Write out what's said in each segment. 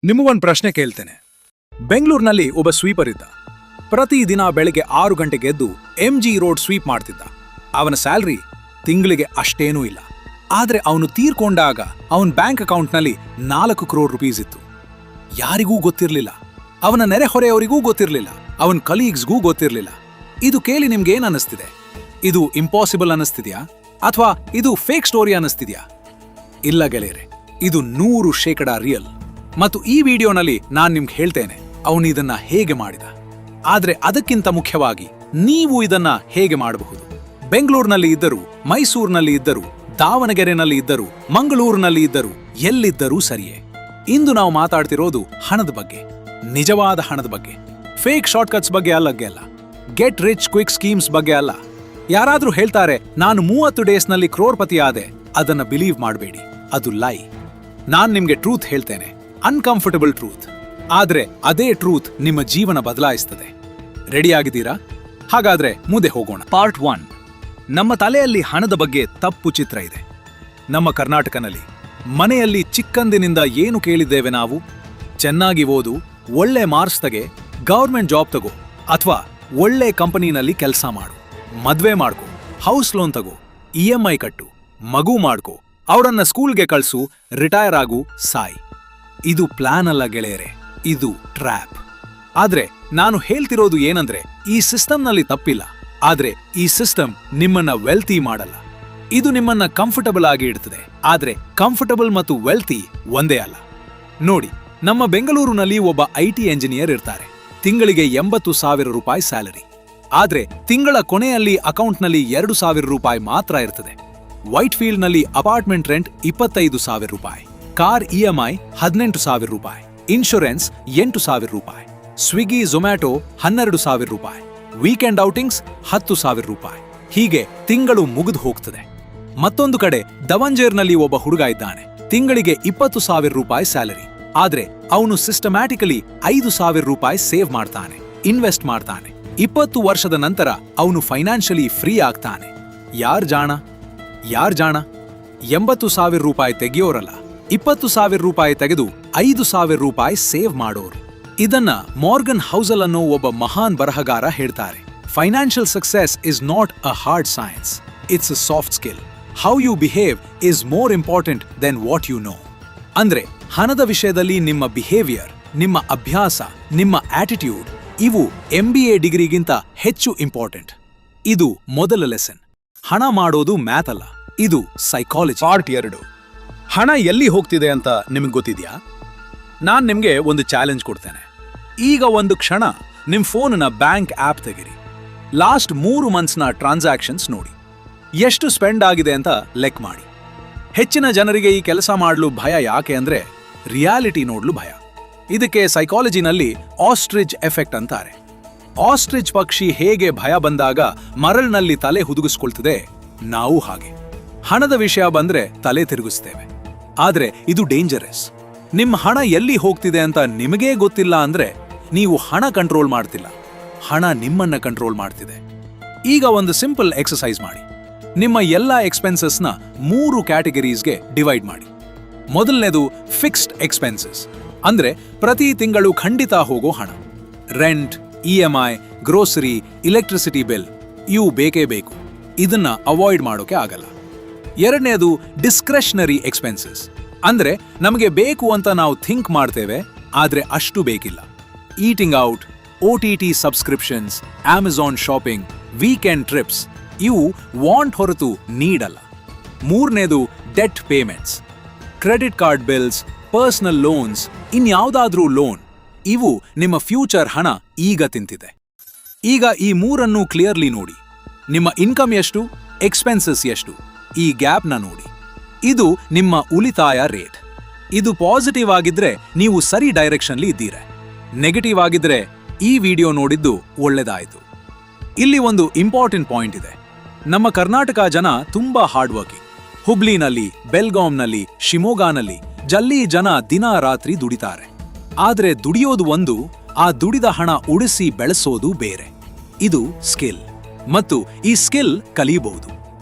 ನಿಮಗೊಂದು ಪ್ರಶ್ನೆ ಕೇಳ್ತೇನೆ. ಬೆಂಗಳೂರಿನಲ್ಲಿ ಒಬ್ಬ ಸ್ವೀಪರ್ ಇದ್ದ. ಪ್ರತಿದಿನ ಬೆಳಗ್ಗೆ 6 ಗಂಟೆಗೆ ಎದ್ದು MG ರೋಡ್ ಸ್ವೀಪ್ ಮಾಡ್ತಿದ್ದ. ಅವನ ಸ್ಯಾಲ್ರಿ ತಿಂಗಳಿಗೆ ಅಷ್ಟೇನೂ ಇಲ್ಲ. ಆದ್ರೆ ಅವನು ತೀರ್ಕೊಂಡಾಗ ಅವನ ಬ್ಯಾಂಕ್ ಅಕೌಂಟ್ನಲ್ಲಿ 4 crore ರೂಪೀಸ್ ಇತ್ತು. ಯಾರಿಗೂ ಗೊತ್ತಿರಲಿಲ್ಲ. ಅವನ ನೆರೆಹೊರೆಯವರಿಗೂ ಗೊತ್ತಿರಲಿಲ್ಲ. ಅವನ ಕಲೀಗ್ಸ್ಗೂ ಗೊತ್ತಿರಲಿಲ್ಲ. ಇದು ಕೇಳಿ ನಿಮ್ಗೇನ್ ಅನ್ನಿಸ್ತಿದೆ? ಇದು ಇಂಪಾಸಿಬಲ್ ಅನ್ನಿಸ್ತಿದ್ಯಾ ಅಥವಾ ಇದು ಫೇಕ್ ಸ್ಟೋರಿ ಅನ್ನಿಸ್ತಿದ್ಯಾ? ಇಲ್ಲ ಗೆಳೆಯರೆ, ಇದು 100% ರಿಯಲ್. ಮತ್ತು ಈ ವಿಡಿಯೋನಲ್ಲಿ ನಾನು ನಿಮ್ಗೆ ಹೇಳ್ತೇನೆ ಅವನು ಇದನ್ನ ಹೇಗೆ ಮಾಡಿದ. ಆದ್ರೆ ಅದಕ್ಕಿಂತ ಮುಖ್ಯವಾಗಿ ನೀವು ಇದನ್ನ ಹೇಗೆ ಮಾಡಬಹುದು. ಬೆಂಗಳೂರಿನಲ್ಲಿ ಇದ್ದರೂ, ಮೈಸೂರಿನಲ್ಲಿ ಇದ್ದರೂ, ದಾವಣಗೆರೆನಲ್ಲಿ ಇದ್ದರೂ, ಮಂಗಳೂರಿನಲ್ಲಿ ಇದ್ದರೂ, ಎಲ್ಲಿದ್ದರೂ ಸರಿಯೇ. ಇಂದು ನಾವು ಮಾತಾಡ್ತಿರೋದು ಹಣದ ಬಗ್ಗೆ, ನಿಜವಾದ ಹಣದ ಬಗ್ಗೆ. ಫೇಕ್ ಶಾರ್ಟ್ಕಟ್ಸ್ ಬಗ್ಗೆ ಅಲ್ಲ, ಗೆಟ್ ರಿಚ್ ಕ್ವಿಕ್ ಸ್ಕೀಮ್ಸ್ ಬಗ್ಗೆ ಅಲ್ಲ. ಯಾರಾದ್ರೂ ಹೇಳ್ತಾರೆ ನಾನು 30 ಡೇಸ್ನಲ್ಲಿ ಕ್ರೋರ್ಪತಿ ಆದೆ, ಅದನ್ನ ಬಿಲೀವ್ ಮಾಡಬೇಡಿ, ಅದು ಲೈ. ನಾನ್ ನಿಮ್ಗೆ ಟ್ರೂತ್ ಹೇಳ್ತೇನೆ, ಅನ್ಕಂಫರ್ಟಬಲ್ ಟ್ರೂತ್. ಆದ್ರೆ ಅದೇ ಟ್ರೂತ್ ನಿಮ್ಮ ಜೀವನ ಬದಲಾಯಿಸ್ತದೆ. ರೆಡಿ ಆಗಿದ್ದೀರಾ? ಹಾಗಾದ್ರೆ ಮುಂದೆ ಹೋಗೋಣ. ಪಾರ್ಟ್ 1. ನಮ್ಮ ತಲೆಯಲ್ಲಿ ಹಣದ ಬಗ್ಗೆ ತಪ್ಪು ಚಿತ್ರ ಇದೆ. ನಮ್ಮ ಕರ್ನಾಟಕನಲ್ಲಿ ಮನೆಯಲ್ಲಿ ಚಿಕ್ಕಂದಿನಿಂದ ಏನು ಕೇಳಿದ್ದೇವೆ ನಾವು? ಚೆನ್ನಾಗಿ ಓದು, ಒಳ್ಳೆ ಮಾರ್ಕ್ಸ್ ತೆಗೆ, ಗೌರ್ಮೆಂಟ್ ಜಾಬ್ ತಗೋ, ಅಥವಾ ಒಳ್ಳೆ ಕಂಪನಿನಲ್ಲಿ ಕೆಲಸ ಮಾಡು, ಮದ್ವೆ ಮಾಡ್ಕೋ, ಹೌಸ್ ಲೋನ್ ತಗೋ, EMI ಕಟ್ಟು, ಮಗು ಮಾಡ್ಕೋ, ಅವರನ್ನ ಸ್ಕೂಲ್ಗೆ ಕಳ್ಸು, ರಿಟೈರ್ ಆಗು, ಸಾಯ್. ಇದು ಪ್ಲಾನ್ ಅಲ್ಲ ಗೆಳೆಯರೆ, ಇದು ಟ್ರ್ಯಾಪ್. ಆದ್ರೆ ನಾನು ಹೇಳ್ತಿರೋದು ಏನಂದ್ರೆ, ಈ ಸಿಸ್ಟಮ್ನಲ್ಲಿ ತಪ್ಪಿಲ್ಲ. ಆದ್ರೆ ಈ ಸಿಸ್ಟಮ್ ನಿಮ್ಮನ್ನ ವೆಲ್ತಿ ಮಾಡಲ್ಲ. ಇದು ನಿಮ್ಮನ್ನ ಕಂಫರ್ಟಬಲ್ ಆಗಿ ಇಡ್ತದೆ. ಆದ್ರೆ ಕಂಫರ್ಟಬಲ್ ಮತ್ತು ವೆಲ್ತಿ ಒಂದೇ ಅಲ್ಲ. ನೋಡಿ, ನಮ್ಮ ಬೆಂಗಳೂರಿನಲ್ಲಿ ಒಬ್ಬ IT ಎಂಜಿನಿಯರ್ ಇರ್ತಾರೆ. ತಿಂಗಳಿಗೆ 80,000 ರೂಪಾಯಿ ಸ್ಯಾಲರಿ. ಆದ್ರೆ ತಿಂಗಳ ಕೊನೆಯಲ್ಲಿ ಅಕೌಂಟ್ನಲ್ಲಿ 2,000 ರೂಪಾಯಿ ಮಾತ್ರ ಇರ್ತದೆ. ವೈಟ್ ಫೀಲ್ಡ್ನಲ್ಲಿ ಅಪಾರ್ಟ್ಮೆಂಟ್ ರೆಂಟ್ 25,000 ರೂಪಾಯಿ, ಕಾರ್ EMI 18,000 ರೂಪಾಯಿ, ಇನ್ಶೂರೆನ್ಸ್ 8,000 ರೂಪಾಯಿ, ಸ್ವಿಗ್ಗಿ ಝೊಮ್ಯಾಟೊ 12,000 ರೂಪಾಯಿ, ವೀಕೆಂಡ್ ಔಟಿಂಗ್ಸ್ 10,000 ರೂಪಾಯಿ. ಹೀಗೆ ತಿಂಗಳು ಮುಗಿದು ಹೋಗ್ತದೆ. ಮತ್ತೊಂದು ಕಡೆ ದವಂಜೇರ್ನಲ್ಲಿ ಒಬ್ಬ ಹುಡುಗ ಇದ್ದಾನೆ. ತಿಂಗಳಿಗೆ 20,000 ರೂಪಾಯಿ ಸ್ಯಾಲರಿ. ಆದ್ರೆ ಅವನು ಸಿಸ್ಟಮ್ಯಾಟಿಕಲಿ 5,000 ರೂಪಾಯಿ ಸೇವ್ ಮಾಡ್ತಾನೆ, ಇನ್ವೆಸ್ಟ್ ಮಾಡ್ತಾನೆ. 20 ವರ್ಷದ ನಂತರ ಅವನು ಫೈನಾನ್ಷಿಯಲಿ ಫ್ರೀ ಆಗ್ತಾನೆ. ಯಾರ್ ಜಾಣ? 80,000 ರೂಪಾಯಿ ತೆಗೆಯೋರಲ್ಲ, 20,000 ರೂಪಾಯಿ ತೆಗೆದು 5,000 ರೂಪಾಯಿ ಸೇವ್ ಮಾಡೋರು. ಇದನ್ನ ಮಾರ್ಗನ್ ಹೌಸಲ್ ಅನ್ನೋ ಒಬ್ಬ ಮಹಾನ್ ಬರಹಗಾರ ಹೇಳ್ತಾರೆ. Financial success is not a hard science, it's a soft skill. How you behave is more important than what you know. ಅಂದ್ರೆ ಹಣದ ವಿಷಯದಲ್ಲಿ ನಿಮ್ಮ ಬಿಹೇವಿಯರ್, ನಿಮ್ಮ ಅಭ್ಯಾಸ, ನಿಮ್ಮ ಆಟಿಟ್ಯೂಡ್, ಇವು MBA ಡಿಗ್ರಿಗಿಂತ ಹೆಚ್ಚು ಇಂಪಾರ್ಟೆಂಟ್. ಇದು ಮೊದಲ ಲೆಸನ್. ಹಣ ಮಾಡೋದು ಮ್ಯಾಥ್ ಅಲ್ಲ, ಇದು ಸೈಕಾಲಜಿ. ಪಾರ್ಟ್ 2. ಹಣ ಎಲ್ಲಿ ಹೋಗ್ತಿದೆ ಅಂತ ನಿಮಗೆ ಗೊತ್ತಿದ್ಯಾ? ನಾನ್ ನಿಮ್ಗೆ ಒಂದು ಚಾಲೆಂಜ್ ಕೊಡ್ತೇನೆ. ಈಗ ಒಂದು ಕ್ಷಣ ನಿಮ್ ಫೋನ್ನ ಬ್ಯಾಂಕ್ ಆಪ್ ತೆಗಿರಿ. ಲಾಸ್ಟ್ 3 ಮಂತ್ಸ್ನ ಟ್ರಾನ್ಸಾಕ್ಷನ್ಸ್ ನೋಡಿ. ಎಷ್ಟು ಸ್ಪೆಂಡ್ ಆಗಿದೆ ಅಂತ ಲೆಕ್ಕ ಮಾಡಿ. ಹೆಚ್ಚಿನ ಜನರಿಗೆ ಈ ಕೆಲಸ ಮಾಡಲು ಭಯ. ಯಾಕೆ ಅಂದ್ರೆ ರಿಯಾಲಿಟಿ ನೋಡ್ಲು ಭಯ. ಇದಕ್ಕೆ ಸೈಕಾಲಜಿನಲ್ಲಿ ಆಸ್ಟ್ರಿಚ್ ಎಫೆಕ್ಟ್ ಅಂತಾರೆ. ಆಸ್ಟ್ರಿಚ್ ಪಕ್ಷಿ ಹೇಗೆ ಭಯ ಬಂದಾಗ ಮರಳಿನಲ್ಲಿ ತಲೆ ಹುದುಗಿಸ್ಕೊಳ್ತದೆ, ನಾವು ಹಾಗೆ. ಹಣದ ವಿಷಯ ಬಂದ್ರೆ ತಲೆ ತಿರುಗಿಸ್ತೇವೆ. ಆದ್ರೆ ಇದು ಡೇಂಜರಸ್. ನಿಮ್ಮ ಹಣ ಎಲ್ಲಿ ಹೋಗ್ತಿದೆ ಅಂತ ನಿಮಗೇ ಗೊತ್ತಿಲ್ಲ ಅಂದ್ರೆ ನೀವು ಹಣ ಕಂಟ್ರೋಲ್ ಮಾಡ್ತಿಲ್ಲ, ಹಣ ನಿಮ್ಮನ್ನ ಕಂಟ್ರೋಲ್ ಮಾಡ್ತಿದೆ. ಈಗ ಒಂದು ಸಿಂಪಲ್ ಎಕ್ಸಸೈಸ್ ಮಾಡಿ. ನಿಮ್ಮ ಎಲ್ಲಾ ಎಕ್ಸ್ಪೆನ್ಸಸ್ನ 3 ಕ್ಯಾಟಗರೀಸ್ಗೆ ಡಿವೈಡ್ ಮಾಡಿ. ಮೊದಲನೇದು ಫಿಕ್ಸ್ಡ್ ಎಕ್ಸ್ಪೆನ್ಸಸ್, ಅಂದ್ರೆ ಪ್ರತಿ ತಿಂಗಳು ಖಂಡಿತ ಹೋಗೋ ಹಣ. Rent, EMI, grocery, electricity bill, ಇವು ಬೇಕೇ ಬೇಕು. ಇದನ್ನ ಅವಾಯ್ಡ್ ಮಾಡೋಕೆ ಆಗಲ್ಲ. ಎರಡನೇದು ಡಿಸ್ಕ್ರೆಷನರಿ ಎಕ್ಸ್ಪೆನ್ಸಸ್, ಅಂದ್ರೆ ನಮಗೆ ಬೇಕು ಅಂತ ನಾವು ಥಿಂಕ್ ಮಾಡ್ತೇವೆ, ಆದ್ರೆ ಅಷ್ಟು ಬೇಕಿಲ್ಲ. Eating out, OTT subscriptions, Amazon shopping, weekend trips, ಇವು ವಾಂಟ್ ಹೊರತು ನೀಡಲ್ಲ. ಮೂರನೇದು debt payments, credit card bills, personal loans, ಇನ್ಯಾವುದಾದ್ರೂ ಲೋನ್. ಇವು ನಿಮ್ಮ ಫ್ಯೂಚರ್ ಹಣ ಈಗ ತಿಂತಿದೆ. ಈಗ ಈ 3 ಕ್ಲಿಯರ್ಲಿ ನೋಡಿ. ನಿಮ್ಮ ಇನ್ಕಮ್ ಎಷ್ಟು, ಎಕ್ಸ್ಪೆನ್ಸಸ್ ಎಷ್ಟು, ಈ ಗ್ಯಾಪ್ನ ನೋಡಿ. ಇದು ನಿಮ್ಮ ಉಳಿತಾಯ ರೇಟ್. ಇದು ಪಾಸಿಟಿವ್ ಆಗಿದ್ರೆ ನೀವು ಸರಿ ಡೈರೆಕ್ಷನ್ಲಿ ಇದ್ದೀರಾ. ನೆಗೆಟಿವ್ ಆಗಿದ್ರೆ ಈ ವಿಡಿಯೋ ನೋಡಿದ್ದು ಒಳ್ಳೆದಾಯಿತು. ಇಲ್ಲಿ ಒಂದು ಇಂಪಾರ್ಟೆಂಟ್ ಪಾಯಿಂಟ್ ಇದೆ. ನಮ್ಮ ಕರ್ನಾಟಕ ಜನ ತುಂಬಾ ಹಾರ್ಡ್ ವರ್ಕಿಂಗ್. ಹುಬ್ಳಿನಲ್ಲಿ, ಬೆಲ್ಗಾಂನಲ್ಲಿ, ಶಿವಮೊಗ್ಗನಲ್ಲಿ ಜಲ್ಲಿ ಜನ ದಿನ ರಾತ್ರಿ ದುಡಿತಾರೆ. ಆದ್ರೆ ದುಡಿಯೋದು ಒಂದು, ಆ ದುಡಿದ ಹಣ ಉಳಿಸಿ ಬೆಳೆಸೋದು ಬೇರೆ. ಇದು ಸ್ಕಿಲ್. ಮತ್ತು ಈ ಸ್ಕಿಲ್ ಕಲಿಯಬಹುದು.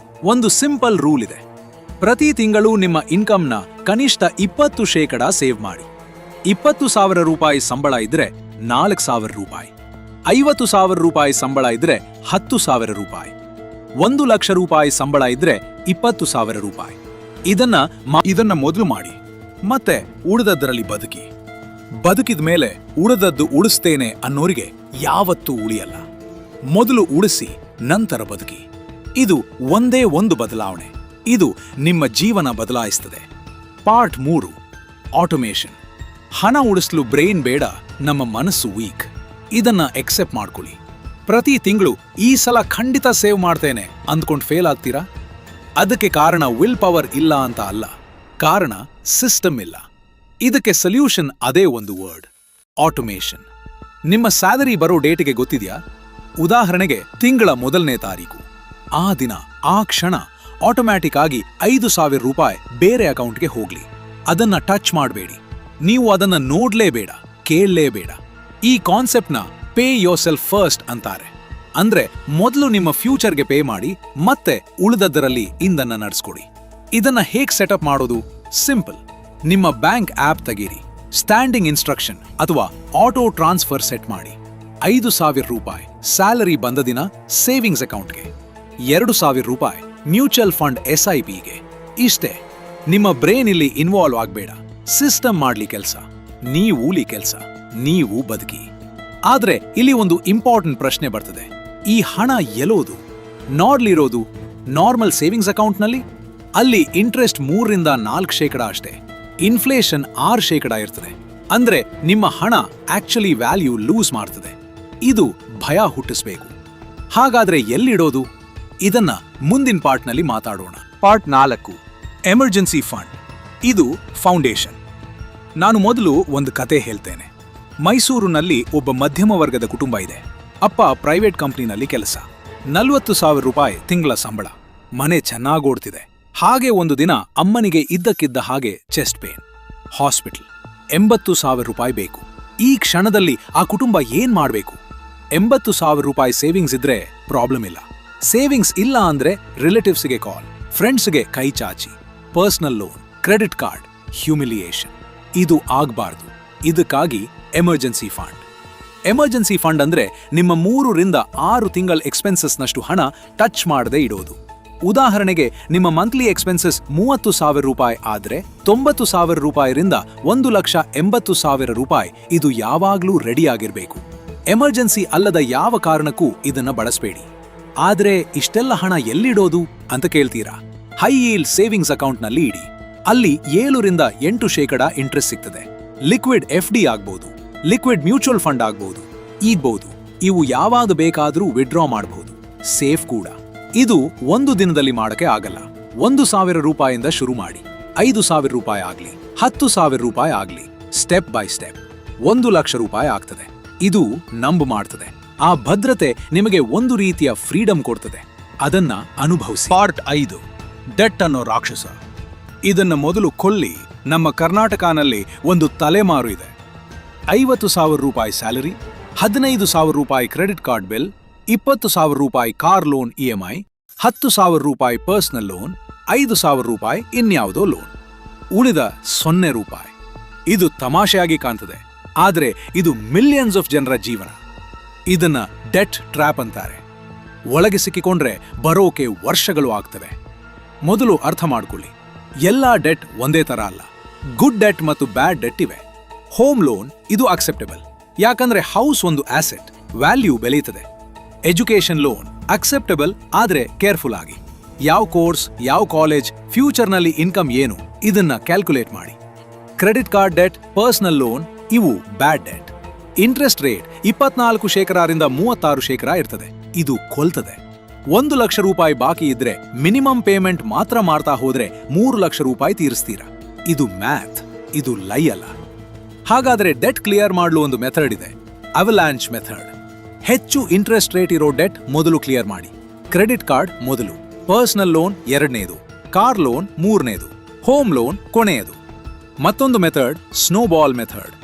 ಒಂದು ಸಿಂಪಲ್ ರೂಲ್ ಇದೆ. ಪ್ರತಿ ತಿಂಗಳು ನಿಮ್ಮ ಇನ್ಕಮ್ನ ಕನಿಷ್ಠ 20% ಸೇವ್ ಮಾಡಿ. 20,000 ರೂಪಾಯಿ ಸಂಬಳ ಇದ್ರೆ 4,000 ರೂಪಾಯಿ, 50,000 ರೂಪಾಯಿ ಸಂಬಳ ಇದ್ರೆ 10,000 ರೂಪಾಯಿ, 1 ಲಕ್ಷ ರೂಪಾಯಿ ಸಂಬಳ ಇದ್ರೆ 20,000 ರೂಪಾಯಿ. ಇದನ್ನ ಮೊದಲು ಮಾಡಿ, ಮತ್ತೆ ಉಳಿದದ್ದರಲ್ಲಿ ಬದುಕಿದ ಮೇಲೆ ಉಳಿದದ್ದು ಉಳಿಸ್ತೇನೆ ಅನ್ನೋರಿಗೆ ಯಾವತ್ತೂ ಉಳಿಯಲ್ಲ. ಮೊದಲು ಉಳಿಸಿ, ನಂತರ ಬದುಕಿ. ಇದು ಒಂದೇ ಒಂದು ಬದಲಾವಣೆ, ಇದು ನಿಮ್ಮ ಜೀವನ ಬದಲಾಯಿಸ್ತದೆ. Part 3, automation. ಹಣ ಉಳಿಸಲು ಬ್ರೈನ್ ಬೇಡ, ನಮ್ಮ ಮನಸ್ಸು ವೀಕ್. ಇದನ್ನ ಎಕ್ಸೆಪ್ಟ್ ಮಾಡ್ಕೊಳ್ಳಿ. ಪ್ರತಿ ತಿಂಗಳು ಈ ಸಲ ಖಂಡಿತ ಸೇವ್ ಮಾಡ್ತೇನೆ ಅಂದ್ಕೊಂಡು ಫೇಲ್ ಆಗ್ತೀರಾ? ಅದಕ್ಕೆ ಕಾರಣ ವಿಲ್ ಪವರ್ ಇಲ್ಲ ಅಂತ ಅಲ್ಲ, ಕಾರಣ ಸಿಸ್ಟಮ್ ಇಲ್ಲ. ಇದಕ್ಕೆ ಸೊಲ್ಯೂಷನ್ ಅದೇ ಒಂದು ವರ್ಡ್, ಆಟೋಮೇಷನ್. ನಿಮ್ಮ ಸ್ಯಾಲರಿ ಬರೋ ಡೇಟಿಗೆ ಗೊತ್ತಿದೆಯಾ? ಉದಾಹರಣೆಗೆ ತಿಂಗಳ 1ನೇ ತಾರೀಕು. ಆ ದಿನ, ಆ ಕ್ಷಣ ಆಟೋಮ್ಯಾಟಿಕ್ ಆಗಿ 5,000 ರೂಪಾಯಿ ಬೇರೆ ಅಕೌಂಟ್ಗೆ ಹೋಗ್ಲಿ. ಅದನ್ನ ಟಚ್ ಮಾಡಬೇಡಿ. ನೀವು ಅದನ್ನ ನೋಡ್ಲೇಬೇಡ, ಕೇಳಲೇಬೇಡ. ಈ ಕಾನ್ಸೆಪ್ಟ್ನ ಪೇ ಯೋರ್ ಸೆಲ್ಫ್ ಫಸ್ಟ್ ಅಂತಾರೆ. ಅಂದ್ರೆ ಮೊದಲು ನಿಮ್ಮ ಫ್ಯೂಚರ್ಗೆ ಪೇ ಮಾಡಿ, ಮತ್ತೆ ಉಳಿದದ್ದರಲ್ಲಿ ಇಂದನ್ನ ನಡೆಸ್ಕೊಡಿ. ಇದನ್ನ ಹೇಗ್ ಸೆಟಪ್ ಮಾಡೋದು? ಸಿಂಪಲ್. ನಿಮ್ಮ ಬ್ಯಾಂಕ್ ಆಪ್ ತೆಗೀರಿ, ಸ್ಟ್ಯಾಂಡಿಂಗ್ ಇನ್ಸ್ಟ್ರಕ್ಷನ್ ಅಥವಾ ಆಟೋ ಟ್ರಾನ್ಸ್ಫರ್ ಸೆಟ್ ಮಾಡಿ. 5,000 ರೂಪಾಯಿ ಸ್ಯಾಲರಿ ಬಂದ ದಿನ ಸೇವಿಂಗ್ಸ್ ಅಕೌಂಟ್ಗೆ, 2,000 ರೂಪಾಯಿ ಮ್ಯೂಚುವಲ್ ಫಂಡ್ SIPಗೆ. ಇಷ್ಟೇ. ನಿಮ್ಮ ಬ್ರೇನ್ ಇಲ್ಲಿ ಇನ್ವಾಲ್ವ್ ಆಗ್ಬೇಡ. ಸಿಸ್ಟಮ್ ಮಾಡ್ಲಿ ಕೆಲಸ, ನೀವೂಲಿ ಕೆಲಸ, ನೀವು ಬದುಕಿ. ಆದ್ರೆ ಇಲ್ಲಿ ಒಂದು ಇಂಪಾರ್ಟೆಂಟ್ ಪ್ರಶ್ನೆ ಬರ್ತದೆ. ಈ ಹಣ ಎಲ್ಲೋದು? ನಾರ್ಲಿರೋದು ನಾರ್ಮಲ್ ಸೇವಿಂಗ್ಸ್ ಅಕೌಂಟ್ನಲ್ಲಿ. ಅಲ್ಲಿ ಇಂಟ್ರೆಸ್ಟ್ 3ರಿಂದ 4% ಅಷ್ಟೇ, ಇನ್ಫ್ಲೇಷನ್ 6% ಇರ್ತದೆ. ಅಂದ್ರೆ ನಿಮ್ಮ ಹಣ ಆಕ್ಚುಲಿ ವ್ಯಾಲ್ಯೂ ಲೂಸ್ ಮಾಡ್ತದೆ. ಇದು ಭಯ ಹುಟ್ಟಿಸ್ಬೇಕು. ಹಾಗಾದ್ರೆ ಎಲ್ಲಿಡೋದು? ಇದನ್ನ ಮುಂದಿನ ಪಾರ್ಟ್ನಲ್ಲಿ ಮಾತಾಡೋಣ. Part 4, emergency fund. ಇದು ಫೌಂಡೇಶನ್. ನಾನು ಮೊದಲು ಒಂದು ಕತೆ ಹೇಳ್ತೇನೆ. ಮೈಸೂರಿನಲ್ಲಿ ಒಬ್ಬ ಮಧ್ಯಮ ವರ್ಗದ ಕುಟುಂಬ ಇದೆ. ಅಪ್ಪ ಪ್ರೈವೇಟ್ ಕಂಪ್ನಿನಲ್ಲಿ ಕೆಲಸ, 40,000 ರೂಪಾಯಿ ತಿಂಗಳ ಸಂಬಳ, ಮನೆ ಚೆನ್ನಾಗಿ ಓಡ್ತಿದೆ. ಹಾಗೆ ಒಂದು ದಿನ ಅಮ್ಮನಿಗೆ ಇದ್ದಕ್ಕಿದ್ದ ಹಾಗೆ ಚೆಸ್ಟ್ ಪೇನ್, ಹಾಸ್ಪಿಟಲ್. 80,000 ರೂಪಾಯಿ ಬೇಕು. ಈ ಕ್ಷಣದಲ್ಲಿ ಆ ಕುಟುಂಬ ಏನ್ ಮಾಡ್ಬೇಕು? 80,000 ರೂಪಾಯಿ ಸೇವಿಂಗ್ಸ್ ಇದ್ರೆ ಪ್ರಾಬ್ಲಮ್ ಇಲ್ಲ. ಸೇವಿಂಗ್ಸ್ ಇಲ್ಲ ಅಂದ್ರೆ ರಿಲೇಟಿವ್ಸ್ಗೆ ಕಾಲ್, ಫ್ರೆಂಡ್ಸ್ಗೆ ಕೈ ಚಾಚಿ, personal loan, credit card, humiliation. ಇದು ಆಗ್ಬಾರ್ದು. ಇದಕ್ಕಾಗಿ ಎಮರ್ಜೆನ್ಸಿ ಫಂಡ್. ಎಮರ್ಜೆನ್ಸಿ ಫಂಡ್ ಅಂದ್ರೆ ನಿಮ್ಮ 3ರಿಂದ 6 ತಿಂಗಳ ಎಕ್ಸ್ಪೆನ್ಸಸ್ನಷ್ಟು ಹಣ ಟಚ್ ಮಾಡದೆ ಇಡೋದು. ಉದಾಹರಣೆಗೆ ನಿಮ್ಮ ಮಂತ್ಲಿ ಎಕ್ಸ್ಪೆನ್ಸಸ್ 30,000 ರೂಪಾಯಿ ಆದ್ರೆ 90,000 ರೂಪಾಯಿರಿಂದ 1,80,000 ರೂಪಾಯಿ ಇದು ಯಾವಾಗ್ಲೂ ರೆಡಿ ಆಗಿರ್ಬೇಕು. ಎಮರ್ಜೆನ್ಸಿ ಅಲ್ಲದ ಯಾವ ಕಾರಣಕ್ಕೂ ಇದನ್ನ ಬಳಸಬೇಡಿ. ಆದ್ರೆ ಇಷ್ಟೆಲ್ಲ ಹಣ ಎಲ್ಲಿಡೋದು ಅಂತ ಕೇಳ್ತೀರಾ? ಹೈ ಯೀಲ್ಡ್ ಸೇವಿಂಗ್ಸ್ ಅಕೌಂಟ್ನಲ್ಲಿ ಇಡಿ. ಅಲ್ಲಿ 7ರಿಂದ 8% ಇಂಟ್ರೆಸ್ಟ್ ಸಿಗ್ತದೆ. ಲಿಕ್ವಿಡ್ FD ಆಗ್ಬೋದು, ಲಿಕ್ವಿಡ್ ಮ್ಯೂಚುವಲ್ ಫಂಡ್ ಆಗ್ಬೋದು, ಈಗ್ಬೋದು. ಇವು ಯಾವಾಗ ಬೇಕಾದ್ರೂ ವಿಡ್ರಾ ಮಾಡಬಹುದು. ಸೇಫ್ ಕೂಡ. ಇದು ಒಂದು ದಿನದಲ್ಲಿ ಮಾಡಕ್ಕೆ ಆಗಲ್ಲ. 1,000 ರೂಪಾಯಿಂದ ಶುರು ಮಾಡಿ, 5,000 ರೂಪಾಯಿ ಆಗ್ಲಿ, 10,000 ರೂಪಾಯಿ ಆಗ್ಲಿ, ಸ್ಟೆಪ್ ಬೈ ಸ್ಟೆಪ್ 1 ಲಕ್ಷ ರೂಪಾಯಿ ಆಗ್ತದೆ. ಇದು ನಂಬು ಮಾಡ್ತದೆ. ಆ ಭದ್ರತೆ ನಿಮಗೆ ಒಂದು ರೀತಿಯ ಫ್ರೀಡಮ್ ಕೊಡ್ತದೆ. ಅದನ್ನ ಅನುಭವಿಸಿ. ಪಾರ್ಟ್ 5, ಡೆಟ್ ಅನ್ನೋ ರಾಕ್ಷಸ. ಇದನ್ನ ಮೊದಲು ಕೊಲ್ಲಿ. ನಮ್ಮ ಕರ್ನಾಟಕನಲ್ಲಿ ಒಂದು ತಲೆಮಾರು ಇದೆ. 50,000 ರೂಪಾಯಿ ಸ್ಯಾಲರಿ, 15,000 ರೂಪಾಯಿ ಕ್ರೆಡಿಟ್ ಕಾರ್ಡ್ ಬಿಲ್, 20,000 ರೂಪಾಯಿ ಕಾರ್ ಲೋನ್ EMI, 10,000 ರೂಪಾಯಿ ಪರ್ಸನಲ್ ಲೋನ್, 5,000 ರೂಪಾಯಿ ಇನ್ಯಾವುದೋ ಲೋನ್, ಉಳಿದ 0 ರೂಪಾಯಿ. ಇದು ತಮಾಷೆಯಾಗಿ ಕಾಣ್ತದೆ, ಆದ್ರೆ ಇದು ಮಿಲಿಯನ್ಸ್ ಆಫ್ ಜನರ ಜೀವನ. ಇದನ್ನ ಡೆಟ್ ಟ್ರ್ಯಾಪ್ ಅಂತಾರೆ. ಒಳಗೆ ಸಿಕ್ಕಿಕೊಂಡ್ರೆ ಬರೋಕೆ ವರ್ಷಗಳು ಆಗ್ತವೆ. ಮೊದಲು ಅರ್ಥ ಮಾಡ್ಕೊಳ್ಳಿ, ಎಲ್ಲಾ ಡೆಟ್ ಒಂದೇ ತರ ಅಲ್ಲ. ಗುಡ್ ಡೆಟ್ ಮತ್ತು ಬ್ಯಾಡ್ ಡೆಟ್ ಇವೆ. ಹೋಮ್ ಲೋನ್ ಇದು ಅಕ್ಸೆಪ್ಟೆಬಲ್, ಯಾಕಂದ್ರೆ ಹೌಸ್ ಒಂದು ಆಸೆಟ್, ವ್ಯಾಲ್ಯೂ ಬೆಳೀತದೆ. ಎಜುಕೇಶನ್ ಲೋನ್ ಅಕ್ಸೆಪ್ಟೆಬಲ್, ಆದ್ರೆ ಕೇರ್ಫುಲ್ ಆಗಿ. ಯಾವ ಕೋರ್ಸ್, ಯಾವ ಕಾಲೇಜ್, ಫ್ಯೂಚರ್ನಲ್ಲಿ ಇನ್ಕಮ್ ಏನು, ಇದನ್ನ ಕ್ಯಾಲ್ಕುಲೇಟ್ ಮಾಡಿ. Credit card debt, personal loan ಇವು ಬ್ಯಾಡ್ ಡೆಟ್. ಇಂಟ್ರೆಸ್ಟ್ ರೇಟ್ 24%ರಿಂದ 36% ಇರ್ತದೆ. ಇದು ಕೊಲ್ತದೆ. 1 ಲಕ್ಷ ರೂಪಾಯಿ ಬಾಕಿ ಇದ್ರೆ ಮಿನಿಮಮ್ ಪೇಮೆಂಟ್ ಮಾತ್ರ ಮಾಡ್ತಾ ಹೋದ್ರೆ 3 ಲಕ್ಷ ರೂಪಾಯಿ ತೀರಿಸ್ತೀರಾ. ಇದು ಮ್ಯಾಥ್, ಇದು ಲೈ ಅಲ್ಲ. ಹಾಗಾದ್ರೆ ಡೆಟ್ ಕ್ಲಿಯರ್ ಮಾಡಲು ಒಂದು ಮೆಥಡ್ ಇದೆ, ಅವಲಾಂಚ್ ಮೆಥಡ್. ಹೆಚ್ಚು ಇಂಟ್ರೆಸ್ಟ್ ರೇಟ್ ಇರೋ ಡೆಟ್ ಮೊದಲು ಕ್ಲಿಯರ್ ಮಾಡಿ. ಕ್ರೆಡಿಟ್ ಕಾರ್ಡ್ ಮೊದಲು, ಪರ್ಸನಲ್ ಲೋನ್ 2ನೇದು, ಕಾರ್ ಲೋನ್ 3ನೇದು, ಹೋಮ್ ಲೋನ್ ಕೊನೆಯದು. ಮತ್ತೊಂದು ಮೆಥಡ್ ಸ್ನೋಬಾಲ್ ಮೆಥಡ್.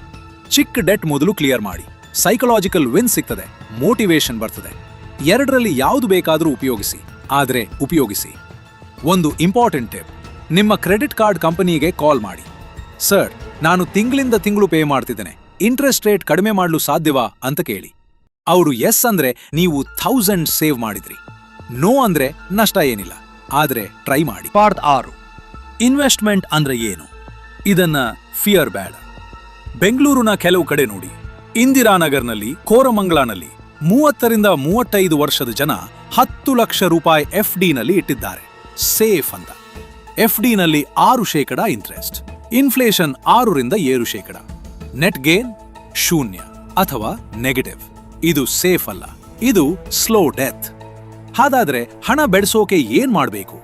ಚಿಕ್ಕ ಡೆಟ್ ಮೊದಲು ಕ್ಲಿಯರ್ ಮಾಡಿ, ಸೈಕಲಾಜಿಕಲ್ ವಿನ್ ಸಿಗ್ತದೆ, ಮೋಟಿವೇಶನ್ ಬರ್ತದೆ. 2ರಲ್ಲಿ ಯಾವುದು ಬೇಕಾದರೂ ಉಪಯೋಗಿಸಿ, ಆದ್ರೆ ಉಪಯೋಗಿಸಿ. ಒಂದು ಇಂಪಾರ್ಟೆಂಟ್ ಟಿಪ್, ನಿಮ್ಮ ಕ್ರೆಡಿಟ್ ಕಾರ್ಡ್ ಕಂಪನಿಗೆ ಕಾಲ್ ಮಾಡಿ. ಸರ್, ನಾನು ತಿಂಗಳಿಂದ ತಿಂಗಳು ಪೇ ಮಾಡ್ತಿದ್ದೇನೆ, ಇಂಟ್ರೆಸ್ಟ್ ರೇಟ್ ಕಡಿಮೆ ಮಾಡಲು ಸಾಧ್ಯವಾ ಅಂತ ಕೇಳಿ. ಅವರು ಎಸ್ ಅಂದ್ರೆ ನೀವು 1000 ಸೇವ್ ಮಾಡಿದ್ರಿ, ನೋ ಅಂದ್ರೆ ನಷ್ಟ ಏನಿಲ್ಲ, ಆದ್ರೆ ಟ್ರೈ ಮಾಡಿ. ಪಾರ್ಟ್ 6. ಇನ್ವೆಸ್ಟ್ಮೆಂಟ್ ಅಂದ್ರೆ ಏನು? ಇದನ್ನ ಫಿಯರ್ ಬೇಡ. ಬೆಂಗಳೂರಿನ ಕೆಲವು ಕಡೆ ನೋಡಿ, ಇಂದಿರಾನಗರ್ನಲ್ಲಿ, ಕೋರಮಂಗಲನಲ್ಲಿ 30 ರಿಂದ 35 ವರ್ಷದ ಜನ 10 ಲಕ್ಷ ರೂಪಾಯಿ FD-ನಲ್ಲಿ ಇಟ್ಟಿದ್ದಾರೆ, ಸೇಫ್ ಅಂತ. FD-ನಲ್ಲಿ 6% ಇಂಟ್ರೆಸ್ಟ್, ಇನ್ಫ್ಲೇಷನ್ 6 ರಿಂದ 7%, ನೆಟ್ ಗೇನ್ 0 ಅಥವಾ ನೆಗೆಟಿವ್. ಇದು ಸೇಫ್ ಅಲ್ಲ, ಇದು ಸ್ಲೋ ಡೆತ್. ಹಾಗಾದ್ರೆ ಹಣ ಬೆಳೆಸೋಕೆ ಏನ್ ಮಾಡಬೇಕು?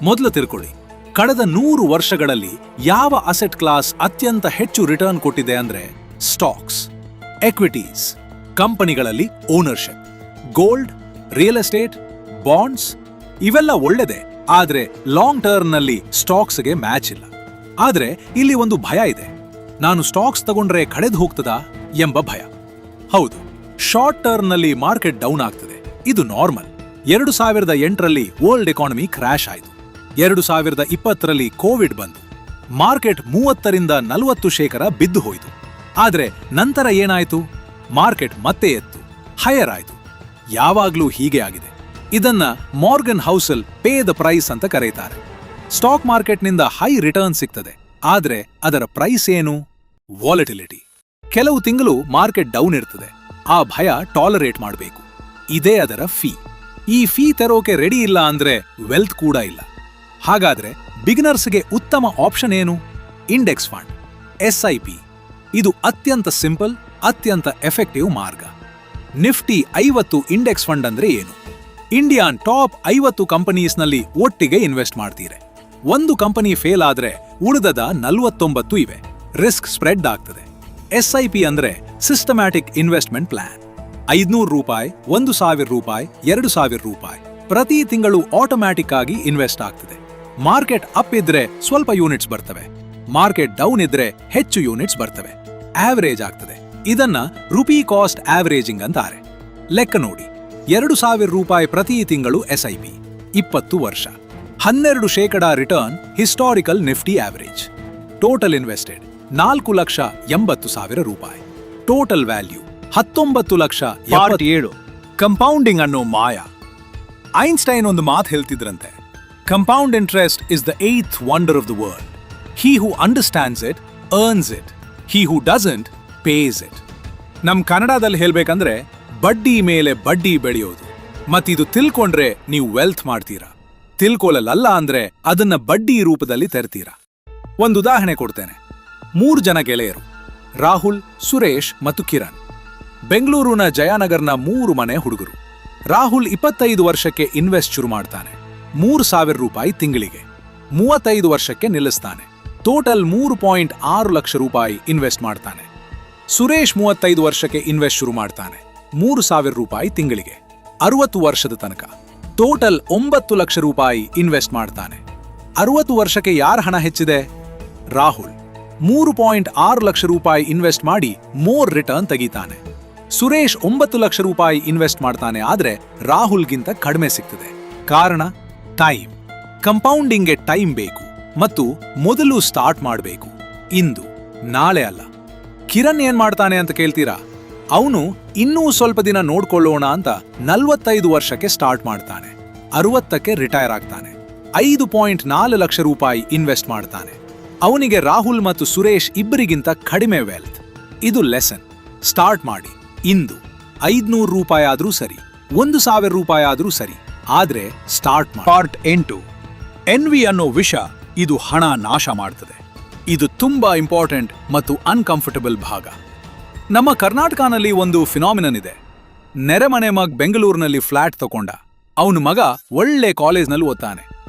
ಮೊದಲು ತಿಳ್ಕೊಳ್ಳಿ, ಕಳೆದ 100 ವರ್ಷಗಳಲ್ಲಿ ಯಾವ ಅಸೆಟ್ ಕ್ಲಾಸ್ ಅತ್ಯಂತ ಹೆಚ್ಚು ರಿಟರ್ನ್ ಕೊಟ್ಟಿದೆ ಅಂದ್ರೆ ಸ್ಟಾಕ್ಸ್, ಎಕ್ವಿಟೀಸ್, ಕಂಪನಿಗಳಲ್ಲಿ ownership, gold, real estate, bonds. ಇವೆಲ್ಲ ಒಳ್ಳೆದೆ, ಆದ್ರೆ ಲಾಂಗ್ ಟರ್ಮ್ನಲ್ಲಿ ಸ್ಟಾಕ್ಸ್ಗೆ ಮ್ಯಾಚ್ ಇಲ್ಲ. ಆದ್ರೆ ಇಲ್ಲಿ ಒಂದು ಭಯ ಇದೆ, ನಾನು ಸ್ಟಾಕ್ಸ್ ತಗೊಂಡ್ರೆ ಕಳೆದು ಹೋಗ್ತದಾ ಎಂಬ ಭಯ. ಹೌದು, ಶಾರ್ಟ್ ಟರ್ಮ್ನಲ್ಲಿ ಮಾರ್ಕೆಟ್ ಡೌನ್ ಆಗ್ತದೆ, ಇದು ನಾರ್ಮಲ್. 2008ರಲ್ಲಿ ವರ್ಲ್ಡ್ ಎಕಾನಮಿ ಕ್ರ್ಯಾಶ್ ಆಯಿತು, 2020ರಲ್ಲಿ ಕೋವಿಡ್ ಬಂದು ಮಾರ್ಕೆಟ್ 30 ರಿಂದ 40% ಬಿದ್ದು ಹೋಯಿತು. ಆದ್ರೆ ನಂತರ ಏನಾಯ್ತು? ಮಾರ್ಕೆಟ್ ಮತ್ತೆ ಎತ್ತು, ಹೈಯರ್ ಆಯಿತು. ಯಾವಾಗ್ಲೂ ಹೀಗೆ ಆಗಿದೆ. ಇದನ್ನ ಮಾರ್ಗನ್ ಹೌಸಲ್ ಪೇ ದ ಪ್ರೈಸ್ ಅಂತ ಕರೀತಾರೆ. ಸ್ಟಾಕ್ ಮಾರ್ಕೆಟ್ನಿಂದ ಹೈ ರಿಟರ್ನ್ ಸಿಗ್ತದೆ, ಆದ್ರೆ ಅದರ ಪ್ರೈಸ್ ಏನು? ವಾಲಟಿಲಿಟಿ. ಕೆಲವು ತಿಂಗಳು ಮಾರ್ಕೆಟ್ ಡೌನ್ ಇರ್ತದೆ, ಆ ಭಯ ಟಾಲರೇಟ್ ಮಾಡಬೇಕು. ಇದೇ ಅದರ ಫೀ. ಈ ಫೀ ತರೋಕೆ ರೆಡಿ ಇಲ್ಲ ಅಂದ್ರೆ ವೆಲ್ತ್ ಕೂಡ ಇಲ್ಲ. ಹಾಗಾದ್ರೆ ಬಿಗಿನರ್ಸ್ಗೆ ಉತ್ತಮ ಆಪ್ಷನ್ ಏನು? Index fund, SIP. ಇದು ಅತ್ಯಂತ ಸಿಂಪಲ್, ಅತ್ಯಂತ ಎಫೆಕ್ಟಿವ್ ಮಾರ್ಗ. ನಿಫ್ಟಿ 50 ಇಂಡೆಕ್ಸ್ ಫಂಡ್ ಅಂದ್ರೆ ಏನು? ಇಂಡಿಯಾನ್ ಟಾಪ್ 50 ಕಂಪನೀಸ್ನಲ್ಲಿ ಒಟ್ಟಿಗೆ ಇನ್ವೆಸ್ಟ್ ಮಾಡ್ತೀರೆ. ಒಂದು ಕಂಪನಿ ಫೇಲ್ ಆದ್ರೆ ಉಳಿದದ 49 ಇವೆ, ರಿಸ್ಕ್ ಸ್ಪ್ರೆಡ್ ಆಗ್ತದೆ. SIP ಅಂದ್ರೆ ಸಿಸ್ಟಮ್ಯಾಟಿಕ್ ಇನ್ವೆಸ್ಟ್ಮೆಂಟ್ ಪ್ಲಾನ್. 500 ರೂಪಾಯಿ, 1000 ರೂಪಾಯಿ, 2000 ರೂಪಾಯಿ ಪ್ರತಿ ತಿಂಗಳು ಆಟೋಮ್ಯಾಟಿಕ್ ಆಗಿ ಇನ್ವೆಸ್ಟ್ ಆಗ್ತದೆ. ಮಾರ್ಕೆಟ್ ಅಪ್ ಇದ್ರೆ ಸ್ವಲ್ಪ ಯೂನಿಟ್ಸ್ ಬರ್ತವೆ, ಮಾರ್ಕೆಟ್ ಡೌನ್ ಇದ್ರೆ ಹೆಚ್ಚು ಯೂನಿಟ್ಸ್ ಬರ್ತವೆ, ಆವರೇಜ್ ಆಗ್ತದೆ. ಇದನ್ನ ರುಪಿ ಕಾಸ್ಟ್ ಆವರೇಜಿಂಗ್ ಅಂತಾರೆ. ಲೆಕ್ಕ ನೋಡಿ, 2000 ರೂಪಾಯಿ ಪ್ರತಿ ತಿಂಗಳು SIP, 20 ವರ್ಷ, 12% return historical Nifty average. Total invested 4,80,000 ರೂಪಾಯಿ. Total value 19,70,000. ಪಾರ್ಟ್ 7. ಕಂಪೌಂಡಿಂಗ್ ಅನ್ನೋ ಮಾಯ. ಐನ್ಸ್ಟೈನ್ ಒಂದು ಮಾತು ಹೇಳ್ತಿದ್ರಂತೆ, compound interest is the 8th wonder of the world. He who understands it earns it, he who doesn't pays it. ನಮ್ ಕನ್ನಡದಲ್ಲಿ ಹೇಳ್ಬೇಕಂದ್ರೆ ಬಡ್ಡಿ ಮೇಲೆ ಬಡ್ಡಿ ಬೆಳೆಯೋದು. ಮತ್ತಿದು ತಿಳ್ಕೊಂಡ್ರೆ ನೀವು ವೆಲ್ತ್ ಮಾಡ್ತೀರಾ, ತಿಳ್ಕೊಳ್ಳಲ್ಲ ಅಂದ್ರೆ ಅದನ್ನ ಬಡ್ಡಿ ರೂಪದಲ್ಲಿ ತರ್ತೀರಾ. ಒಂದು ಉದಾಹರಣೆ ಕೊಡ್ತೇನೆ. 3 ಜನ ಗೆಳೆಯರು, ರಾಹುಲ್, ಸುರೇಶ್ ಮತ್ತು ಕಿರಣ್. ಬೆಂಗಳೂರಿನ ಜಯನಗರ್ನ 3 ಮನೆ ಹುಡುಗರು. ರಾಹುಲ್ 25 ವರ್ಷಕ್ಕೆ ಇನ್ವೆಸ್ಟ್ ಶುರು ಮಾಡ್ತಾನೆ, 3,000 ರೂಪಾಯಿ ತಿಂಗಳಿಗೆ. 35 ವರ್ಷಕ್ಕೆ ನಿಲ್ಲಿಸ್ತಾನೆ, ಟೋಟಲ್ 3.6 ಲಕ್ಷ ರೂಪಾಯಿ ಇನ್ವೆಸ್ಟ್ ಮಾಡ್ತಾನೆ. ಸುರೇಶ್ 35 ವರ್ಷಕ್ಕೆ ಇನ್ವೆಸ್ಟ್ ಶುರು ಮಾಡ್ತಾನೆ, 3,000 ರೂಪಾಯಿ ತಿಂಗಳಿಗೆ. 60 ವರ್ಷದ ತನಕ ಟೋಟಲ್ 9 ಲಕ್ಷ ರೂಪಾಯಿ ಇನ್ವೆಸ್ಟ್ ಮಾಡ್ತಾನೆ. 60 ವರ್ಷಕ್ಕೆ ಯಾರ ಹಣ ಹೆಚ್ಚಿದೆ? ರಾಹುಲ್ 3.6 ಲಕ್ಷ ರೂಪಾಯಿ ಇನ್ವೆಸ್ಟ್ ಮಾಡಿ ಮೋರ್ ರಿಟರ್ನ್ ತೆಗಿತಾನೆ. ಸುರೇಶ್ 9 ಲಕ್ಷ ರೂಪಾಯಿ ಇನ್ವೆಸ್ಟ್ ಮಾಡ್ತಾನೆ, ಆದ್ರೆ ರಾಹುಲ್ಗಿಂತ ಕಡಿಮೆ ಸಿಗ್ತದೆ. ಕಾರಣ ಟೈಮ್. ಕಂಪೌಂಡಿಂಗ್ಗೆ ಟೈಮ್ ಬೇಕು ಮತ್ತು ಮೊದಲು ಸ್ಟಾರ್ಟ್ ಮಾಡಬೇಕು, ಇಂದು, ನಾಳೆ ಅಲ್ಲ. ಕಿರಣ್ ಏನ್ ಮಾಡ್ತಾನೆ ಅಂತ ಕೇಳ್ತೀರಾ? ಅವನು ಇನ್ನೂ ಸ್ವಲ್ಪ ದಿನ ನೋಡ್ಕೊಳ್ಳೋಣ ಅಂತ 45 ವರ್ಷಕ್ಕೆ ಸ್ಟಾರ್ಟ್ ಮಾಡ್ತಾನೆ, 60ಕ್ಕೆ ರಿಟೈರ್ ಆಗ್ತಾನೆ, 5.4 ಲಕ್ಷ ರೂಪಾಯಿ ಇನ್ವೆಸ್ಟ್ ಮಾಡ್ತಾನೆ. ಅವನಿಗೆ ರಾಹುಲ್ ಮತ್ತು ಸುರೇಶ್ ಇಬ್ಬರಿಗಿಂತ ಕಡಿಮೆ ವೆಲ್ತ್. ಇದು ಲೆಸನ್. ಸ್ಟಾರ್ಟ್ ಮಾಡಿ ಇಂದು. 500 ರೂಪಾಯಿ ಆದ್ರೂ ಸರಿ, 1,000 ರೂಪಾಯಿ ಆದ್ರೂ ಸರಿ, ಆದ್ರೆ ಸ್ಟಾರ್ಟ್ ಮಾಡಿ. ಪಾರ್ಟ್ 8. ಎನ್ವಿ ಅನ್ನೋ ವಿಷ, ಇದು ಹಣ ನಾಶ ಮಾಡ್ತದೆ. ಇದು ತುಂಬಾ ಇಂಪಾರ್ಟೆಂಟ್ ಮತ್ತು ಅನ್ಕಂಫರ್ಟಬಲ್ ಭಾಗ. ನಮ್ಮ ಕರ್ನಾಟಕನಲ್ಲಿ ಒಂದು ಫಿನಾಮಿನನ್ ಇದೆ. ನೆರೆಮನೆ ಮಗ ಬೆಂಗಳೂರಿನಲ್ಲಿ ಫ್ಲಾಟ್ ತಕೊಂಡ, ಅವನ ಮಗ ಒಳ್ಳೆ ಕಾಲೇಜ್ನಲ್ಲಿ ಓದ್ತಾನೆ,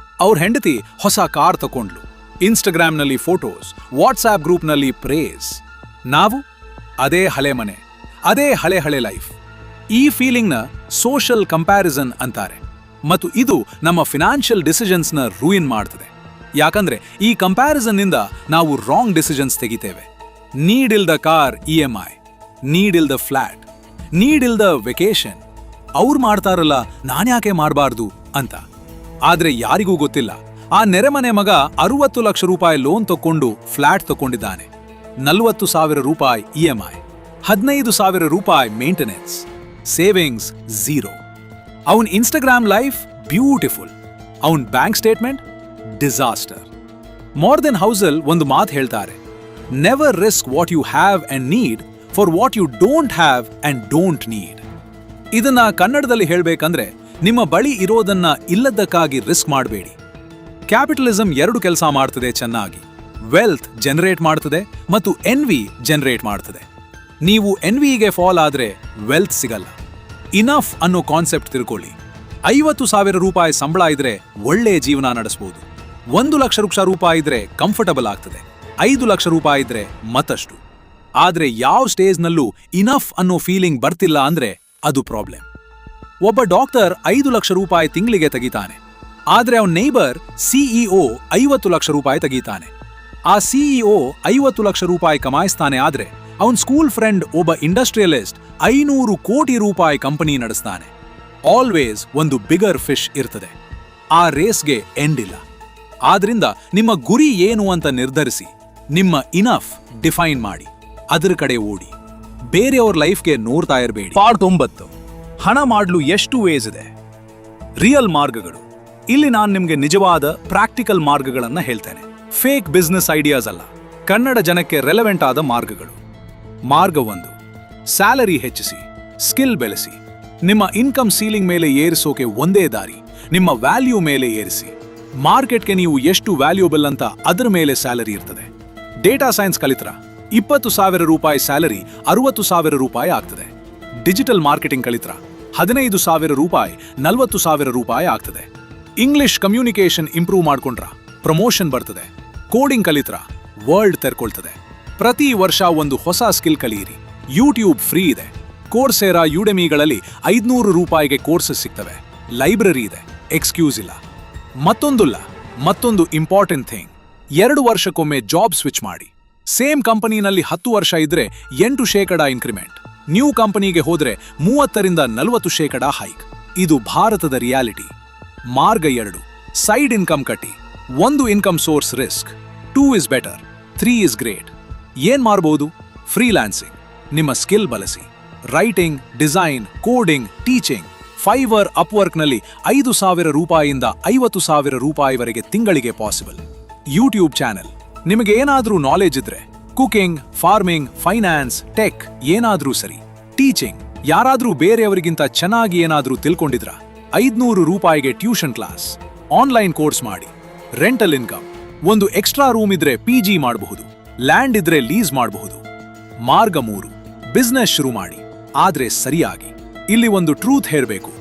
ಅವ್ರ ಹೆಂಡತಿ ಹೊಸ ಕಾರ್ ತಕೊಂಡ್ಲು, ಇನ್ಸ್ಟಾಗ್ರಾಮ್ನಲ್ಲಿ ಫೋಟೋಸ್, ವಾಟ್ಸ್ಆಪ್ ಗ್ರೂಪ್ನಲ್ಲಿ ಪ್ರೇಸ್. ನಾವು ಅದೇ ಹಳೆ ಮನೆ, ಅದೇ ಹಳೆ ಲೈಫ್. ಈ ಫೀಲಿಂಗ್ನ ಸೋಷಿಯಲ್ ಕಂಪ್ಯಾರಿಸನ್ ಅಂತಾರೆ. ಮತ್ತು ಇದು ನಮ್ಮ ಫಿನಾನ್ಷಿಯಲ್ ಡಿಸಿಷನ್ಸ್ನ ರೂಯಿನ್ ಮಾಡ್ತದೆ. ಯಾಕಂದ್ರೆ ಈ ಕಂಪ್ಯಾರಿಸನ್ ನಿಂದ ನಾವು ರಾಂಗ್ ಡಿಸಿಷನ್ಸ್ ತೆಗಿತೇವೆ. ನೀಡ್ ಇಲ್ದ ಕಾರ್ EMI, ನೀಡ್ ಇಲ್ದ ಫ್ಲಾಟ್, ನೀಡ್ ಇಲ್ದ ವೆಕೇಶನ್. ಅವ್ರು ಮಾಡ್ತಾರಲ್ಲ, ನಾನ್ಯಾಕೆ ಮಾಡಬಾರ್ದು ಅಂತ. ಆದ್ರೆ ಯಾರಿಗೂ ಗೊತ್ತಿಲ್ಲ, ಆ ನೆರೆಮನೆ ಮಗ 60 ಲಕ್ಷ ರೂಪಾಯಿ ಲೋನ್ ತಕೊಂಡು ಫ್ಲಾಟ್ ತಕೊಂಡಿದ್ದಾನೆ. 40,000 ರೂಪಾಯಿ EMI, 15,000 ರೂಪಾಯಿ ಮೇಂಟೆನೆನ್ಸ್, ಸೇವಿಂಗ್ಸ್ ಝೀರೋ. ಅವನ್ ಇನ್ಸ್ಟಾಗ್ರಾಮ್ ಲೈಫ್ ಬ್ಯೂಟಿಫುಲ್, ಅವನ್ bank statement disaster. Morgan Housel ಒಂದು ಮಾತು ಹೇಳ್ತಾರೆ, never risk what you have and need for what you don't have and don't need. ಇದನ್ನ ಕನ್ನಡದಲ್ಲಿ ಹೇಳ್ಬೇಕಂದ್ರೆ, ನಿಮ್ಮ ಬಳಿ ಇರೋದನ್ನ ಇಲ್ಲದಕ್ಕಾಗಿ ರಿಸ್ಕ್ ಮಾಡಬೇಡಿ. ಕ್ಯಾಪಿಟಲಿಸಂ ಎರಡು ಕೆಲಸ ಮಾಡ್ತದೆ ಚೆನ್ನಾಗಿ. ವೆಲ್ತ್ ಜನರೇಟ್ ಮಾಡ್ತದೆ ಮತ್ತು ಎನ್ವಿ ಜನರೇಟ್ ಮಾಡ್ತದೆ. ನೀವು ಎನ್ವಿಗೆ ಫಾಲ್ ಆದ್ರೆ ವೆಲ್ತ್ ಸಿಗಲ್ಲ. ಇನಫ್ ಅನ್ನೋ ಕಾನ್ಸೆಪ್ಟ್ ತಿಳ್ಕೊಳ್ಳಿ. 50,000 ರೂಪಾಯಿ ಸಂಬಳ ಇದ್ರೆ ಒಳ್ಳೆ ಜೀವನ ನಡೆಸಬಹುದು. 1 ಲಕ್ಷ ರೂಪಾಯಿ ಇದ್ರೆ ಕಂಫರ್ಟಬಲ್ ಆಗ್ತದೆ. 5 ಲಕ್ಷ ರೂಪಾಯಿ ಇದ್ರೆ ಮತ್ತಷ್ಟು. ಆದ್ರೆ ಯಾವ ಸ್ಟೇಜ್ನಲ್ಲೂ ಇನಫ್ ಅನ್ನೋ ಫೀಲಿಂಗ್ ಬರ್ತಿಲ್ಲ ಅಂದ್ರೆ ಅದು ಪ್ರಾಬ್ಲಮ್. ಒಬ್ಬ ಡಾಕ್ಟರ್ 5 ಲಕ್ಷ ರೂಪಾಯಿ ತಿಂಗಳಿಗೆ ತೆಗಿತಾನೆ, ಆದ್ರೆ ಅವನ ನೇಬರ್ CEO 50 ಲಕ್ಷ ರೂಪಾಯಿ ತೆಗಿತಾನೆ. ಆ CEO 50 ಲಕ್ಷ ರೂಪಾಯಿ ಕಮಾಯಿಸ್ತಾನೆ, ಆದ್ರೆ ಅವನ್ ಸ್ಕೂಲ್ ಫ್ರೆಂಡ್ ಒಬ್ಬ ಇಂಡಸ್ಟ್ರಿಯಲಿಸ್ಟ್ 500 ಕೋಟಿ ರೂಪಾಯಿ ಕಂಪನಿ ನಡೆಸ್ತಾನೆ. ಆಲ್ವೇಸ್ ಒಂದು ಬಿಗರ್ ಫಿಶ್ ಇರ್ತದೆ. ಆ ರೇಸ್ಗೆ ಎಂಡ್ ಇಲ್ಲ. ಆದ್ರಿಂದ ನಿಮ್ಮ ಗುರಿ ಏನು ಅಂತ ನಿರ್ಧರಿಸಿ, ನಿಮ್ಮ ಇನಫ್ ಡಿಫೈನ್ ಮಾಡಿ, ಅದರ ಕಡೆ ಓಡಿ. ಬೇರೆಯವ್ರ ಲೈಫ್ಗೆ ನೋಡ್ತಾ ಇರಬೇಡಿ. ಪಾರ್ಟ್ 9, ಹಣ ಮಾಡಲು ಎಷ್ಟು ವೇಸ್ ಇದೆ. ರಿಯಲ್ ಮಾರ್ಗಗಳು. ಇಲ್ಲಿ ನಾನು ನಿಮಗೆ ನಿಜವಾದ ಪ್ರಾಕ್ಟಿಕಲ್ ಮಾರ್ಗಗಳನ್ನ ಹೇಳ್ತೇನೆ. ಫೇಕ್ ಬಿಸ್ನೆಸ್ ಐಡಿಯಾಸ್ ಅಲ್ಲ, ಕನ್ನಡ ಜನಕ್ಕೆ ರೆಲೆವೆಂಟ್ ಆದ ಮಾರ್ಗಗಳು. ಮಾರ್ಗ 1, ಸ್ಯಾಲರಿ ಹೆಚ್ಚಿಸಿ, ಸ್ಕಿಲ್ ಬೆಳೆಸಿ. ನಿಮ್ಮ ಇನ್ಕಮ್ ಸೀಲಿಂಗ್ ಮೇಲೆ ಏರಿಸೋಕೆ ಒಂದೇ ದಾರಿ, ನಿಮ್ಮ ವ್ಯಾಲ್ಯೂ ಮೇಲೆ ಏರಿಸಿ. ಮಾರ್ಕೆಟ್ಗೆ ನೀವು ಎಷ್ಟು ವ್ಯಾಲ್ಯೂಬಲ್ ಅಂತ ಅದರ ಮೇಲೆ ಸ್ಯಾಲರಿ ಇರ್ತದೆ. ಡೇಟಾ ಸೈನ್ಸ್ ಕಲಿತ್ರ 20,000 ರೂಪಾಯಿ ಸ್ಯಾಲರಿ 60,000 ರೂಪಾಯಿ ಆಗ್ತದೆ. ಡಿಜಿಟಲ್ ಮಾರ್ಕೆಟಿಂಗ್ ಕಲಿತ್ರ 15,000 ರೂಪಾಯಿ 40,000 ರೂಪಾಯಿ ಆಗ್ತದೆ. ಇಂಗ್ಲಿಷ್ ಕಮ್ಯುನಿಕೇಶನ್ ಇಂಪ್ರೂವ್ ಮಾಡ್ಕೊಂಡ್ರ ಪ್ರಮೋಷನ್ ಬರ್ತದೆ. ಕೋಡಿಂಗ್ ಕಲಿತ್ರ ವರ್ಲ್ಡ್ ತೆರ್ಕೊಳ್ತದೆ. ಪ್ರತಿ ವರ್ಷ ಒಂದು ಹೊಸ ಸ್ಕಿಲ್ ಕಲಿಯಿರಿ. ಯೂಟ್ಯೂಬ್ ಫ್ರೀ ಇದೆ. ಕೋರ್ಸೆರಾ, ಯುಡೆಮಿಗಳಲ್ಲಿ 500 ರೂಪಾಯಿಗೆ ಕೋರ್ಸಸ್ ಸಿಗ್ತವೆ. ಲೈಬ್ರರಿ ಇದೆ, ಎಕ್ಸ್ಕ್ಯೂಸ್ ಇಲ್ಲ. ಮತ್ತೊಂದು ಇಂಪಾರ್ಟೆಂಟ್ ಥಿಂಗ್, 2 ವರ್ಷಕ್ಕೊಮ್ಮೆ ಜಾಬ್ ಸ್ವಿಚ್ ಮಾಡಿ. ಸೇಮ್ ಕಂಪನಿನಲ್ಲಿ 10 ವರ್ಷ ಇದ್ರೆ 8% ಇನ್ಕ್ರಿಮೆಂಟ್. ನ್ಯೂ ಕಂಪನಿಗೆ ಹೋದ್ರೆ 30ರಿಂದ 40% ಹೈಕ್. ಇದು ಭಾರತದ ರಿಯಾಲಿಟಿ. ಮಾರ್ಗ 2, ಸೈಡ್ ಇನ್ಕಮ್ ಕಟ್ಟಿ. 1 income source risk, 2 is better, 3 is great. ಏನ್ ಮಾಡಬಹುದು? ಫ್ರೀಲಾನ್ಸಿಂಗ್, ನಿಮ್ಮ ಸ್ಕಿಲ್ ಬಳಸಿ. Writing, design, coding, teaching. Fiverr, ಅಪ್ವರ್ಕ್ನಲ್ಲಿ 5,000 ರೂಪಾಯಿಯಿಂದ 50,000 ರೂಪಾಯಿವರೆಗೆ ತಿಂಗಳಿಗೆ ಪಾಸಿಬಲ್. ಯೂಟ್ಯೂಬ್ ಚಾನೆಲ್, ನಿಮಗೆ ಏನಾದ್ರೂ ನಾಲೆಜ್ ಇದ್ರೆ, ಕುಕಿಂಗ್, ಫಾರ್ಮಿಂಗ್, ಫೈನಾನ್ಸ್, ಟೆಕ್, ಏನಾದ್ರೂ ಸರಿ. ಟೀಚಿಂಗ್, ಯಾರಾದ್ರೂ ಬೇರೆಯವರಿಗಿಂತ ಚೆನ್ನಾಗಿ ಏನಾದ್ರೂ ತಿಳ್ಕೊಂಡಿದ್ರ, 500 ರೂಪಾಯಿಗೆ ಟ್ಯೂಷನ್ ಕ್ಲಾಸ್. ಆನ್ಲೈನ್ ಕೋರ್ಸ್ ಮಾಡಿ. ರೆಂಟಲ್ ಇನ್ಕಮ್, ಒಂದು ಎಕ್ಸ್ಟ್ರಾ ರೂಮ್ ಇದ್ರೆ PG ಮಾಡಬಹುದು, ಲ್ಯಾಂಡ್ ಇದ್ರೆ ಲೀಸ್ ಮಾಡಬಹುದು. ಮಾರ್ಗ 3, ಬಿಸ್ನೆಸ್ ಶುರು ಮಾಡಿ, ಆದ್ರೆ ಸರಿಯಾಗಿ. ಇಲ್ಲಿ ಒಂದು ಟ್ರೂತ್ ಹೇಳಬೇಕು,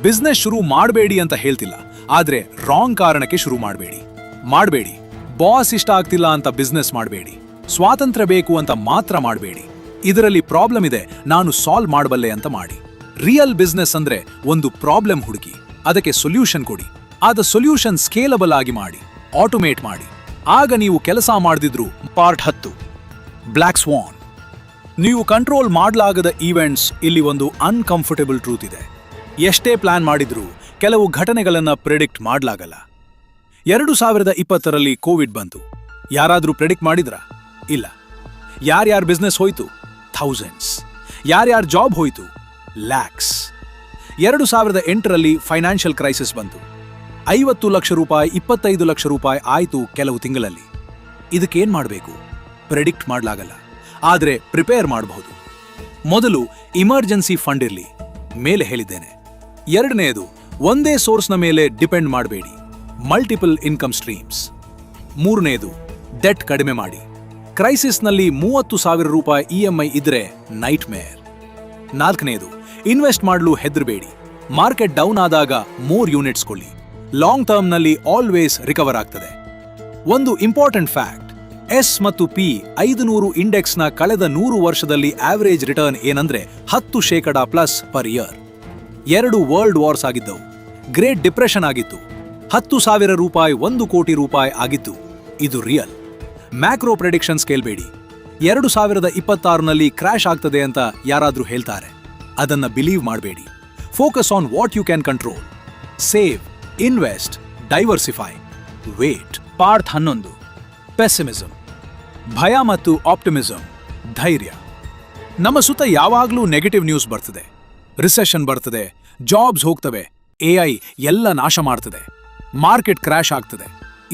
ಬಿಸ್ನೆಸ್ ಶುರು ಮಾಡಬೇಡಿ ಅಂತ ಹೇಳ್ತಿಲ್ಲ, ಆದ್ರೆ ರಾಂಗ್ ಕಾರಣಕ್ಕೆ ಶುರು ಮಾಡಬೇಡಿ. ಬಾಸ್ ಇಷ್ಟ ಆಗ್ತಿಲ್ಲ ಅಂತ ಬಿಸ್ನೆಸ್ ಮಾಡಬೇಡಿ. ಸ್ವಾತಂತ್ರ್ಯ ಬೇಕು ಅಂತ ಮಾತ್ರ ಮಾಡಬೇಡಿ. ಇದರಲ್ಲಿ ಪ್ರಾಬ್ಲಮ್ ಇದೆ, ನಾನು ಸಾಲ್ವ್ ಮಾಡಬಲ್ಲೆ ಅಂತ ಮಾಡಿ. ರಿಯಲ್ ಬಿಸ್ನೆಸ್ ಅಂದ್ರೆ ಒಂದು ಪ್ರಾಬ್ಲಮ್ ಹುಡುಕಿ, ಅದಕ್ಕೆ ಸೊಲ್ಯೂಷನ್ ಕೊಡಿ. ಆದ ಸೊಲ್ಯೂಷನ್ ಸ್ಕೇಲಬಲ್ ಆಗಿ ಮಾಡಿ, ಆಟೋಮೇಟ್ ಮಾಡಿ. ಆಗ ನೀವು ಕೆಲಸ ಮಾಡದಿದ್ರು. Part 10, black ಸ್ವಾನ್. ನೀವು ಕಂಟ್ರೋಲ್ ಮಾಡಲಾಗದ ಈವೆಂಟ್ಸ್. ಇಲ್ಲಿ ಒಂದು ಅನ್ಕಂಫರ್ಟಬಲ್ ಟ್ರೂತ್ ಇದೆ. ಎಷ್ಟೇ ಪ್ಲಾನ್ ಮಾಡಿದ್ರೂ ಕೆಲವು ಘಟನೆಗಳನ್ನ ಪ್ರೆಡಿಕ್ಟ್ ಮಾಡಲಾಗಲ್ಲ. 2020ರಲ್ಲಿ ಕೋವಿಡ್ ಬಂತು. ಯಾರಾದ್ರೂ ಪ್ರೆಡಿಕ್ಟ್ ಮಾಡಿದ್ರ? ಇಲ್ಲ. ಯಾರ್ಯಾರ ಬಿಸ್ನೆಸ್ ಹೋಯ್ತು? ಥೌಸಂಡ್ಸ್. ಯಾರ್ಯಾರ ಜಾಬ್ ಹೋಯ್ತು? ಲ್ಯಾಕ್ಸ್. 2008ರಲ್ಲಿ ಫೈನಾನ್ಷಿಯಲ್ ಕ್ರೈಸಿಸ್ ಬಂತು. 50 ಲಕ್ಷ ರೂಪಾಯಿ, 25 ಲಕ್ಷ ರೂಪಾಯಿ ಆಯ್ತು ಕೆಲವು ತಿಂಗಳಲ್ಲಿ. ಇದಕ್ಕೇನ್ ಮಾಡಬೇಕು? ಪ್ರೆಡಿಕ್ಟ್ ಮಾಡಲಾಗಲ್ಲ, ಆದ್ರೆ ಪ್ರಿಪೇರ್ ಮಾಡಬಹುದು. ಮೊದಲು ಇಮರ್ಜೆನ್ಸಿ ಫಂಡ್ ಇರಲಿ, ಮೇಲೆ ಹೇಳಿದ್ದೇನೆ. 2ನೇದು, ಒಂದೇ ಸೋರ್ಸ್ನ ಮೇಲೆ ಡಿಪೆಂಡ್ ಮಾಡಬೇಡಿ, ಮಲ್ಟಿಪಲ್ ಇನ್ಕಮ್ ಸ್ಟ್ರೀಮ್ಸ್. 3ನೇದು, ಡೆಟ್ ಕಡಿಮೆ ಮಾಡಿ. ಕ್ರೈಸಿಸ್ನಲ್ಲಿ 30,000 ರೂಪಾಯಿ EMI ಇದ್ರೆ ನೈಟ್ ಮೇರ್. 4ನೇದು, ಇನ್ವೆಸ್ಟ್ ಮಾಡಲು ಹೆದರಬೇಡಿ. ಮಾರ್ಕೆಟ್ ಡೌನ್ ಆದಾಗ ಮೋರ್ ಯೂನಿಟ್ಸ್ ಕೊಳ್ಳಿ. ಲಾಂಗ್ ಟರ್ಮ್ನಲ್ಲಿ ಆಲ್ವೇಸ್ ರಿಕವರ್ ಆಗ್ತದೆ. ಒಂದು ಇಂಪಾರ್ಟೆಂಟ್ ಫ್ಯಾಕ್ಟ್, S ಮತ್ತು P 500 ಇಂಡೆಕ್ಸ್ನ ಕಳೆದ 100 ವರ್ಷದಲ್ಲಿ ಆವರೇಜ್ ರಿಟರ್ನ್ ಏನಂದ್ರೆ 10% ಪರ್ ಇಯರ್. 2 ವರ್ಲ್ಡ್ ವಾರ್ಸ್ ಆಗಿದ್ದವು. ಗ್ರೇಟ್ ಡಿಪ್ರೆಷನ್ ಆಗಿತ್ತು. 10,000 ರೂಪಾಯಿ 1 ಕೋಟಿ ರೂಪಾಯಿ ಆಗಿತ್ತು. ಇದು ರಿಯಲ್. ಮ್ಯಾಕ್ರೋ ಪ್ರೆಡಿಕ್ಷನ್ಸ್ ಕೇಳಬೇಡಿ. 2026ನಲ್ಲಿ ಕ್ರ್ಯಾಶ್ ಆಗ್ತದೆ ಅಂತ ಯಾರಾದ್ರೂ ಹೇಳ್ತಾರೆ, ಅದನ್ನ ಬಿಲೀವ್ ಮಾಡಬೇಡಿ. Focus on what you can control. Save, invest, diversify, wait. Part 11, pessimism. ಭಯ ಮತ್ತು ಆಪ್ಟಿಮಿಸಂ, ಧೈರ್ಯ. ನಮ್ಮ ಸುತ್ತ ಯಾವಾಗಲೂ ನೆಗೆಟಿವ್ ನ್ಯೂಸ್ ಬರ್ತದೆ. ರಿಸೆಷನ್ ಬರ್ತದೆ, ಜಾಬ್ಸ್ ಹೋಗ್ತವೆ, AI ಎಲ್ಲ ನಾಶ ಮಾಡ್ತದೆ, ಮಾರ್ಕೆಟ್ ಕ್ರ್ಯಾಶ್ ಆಗ್ತದೆ,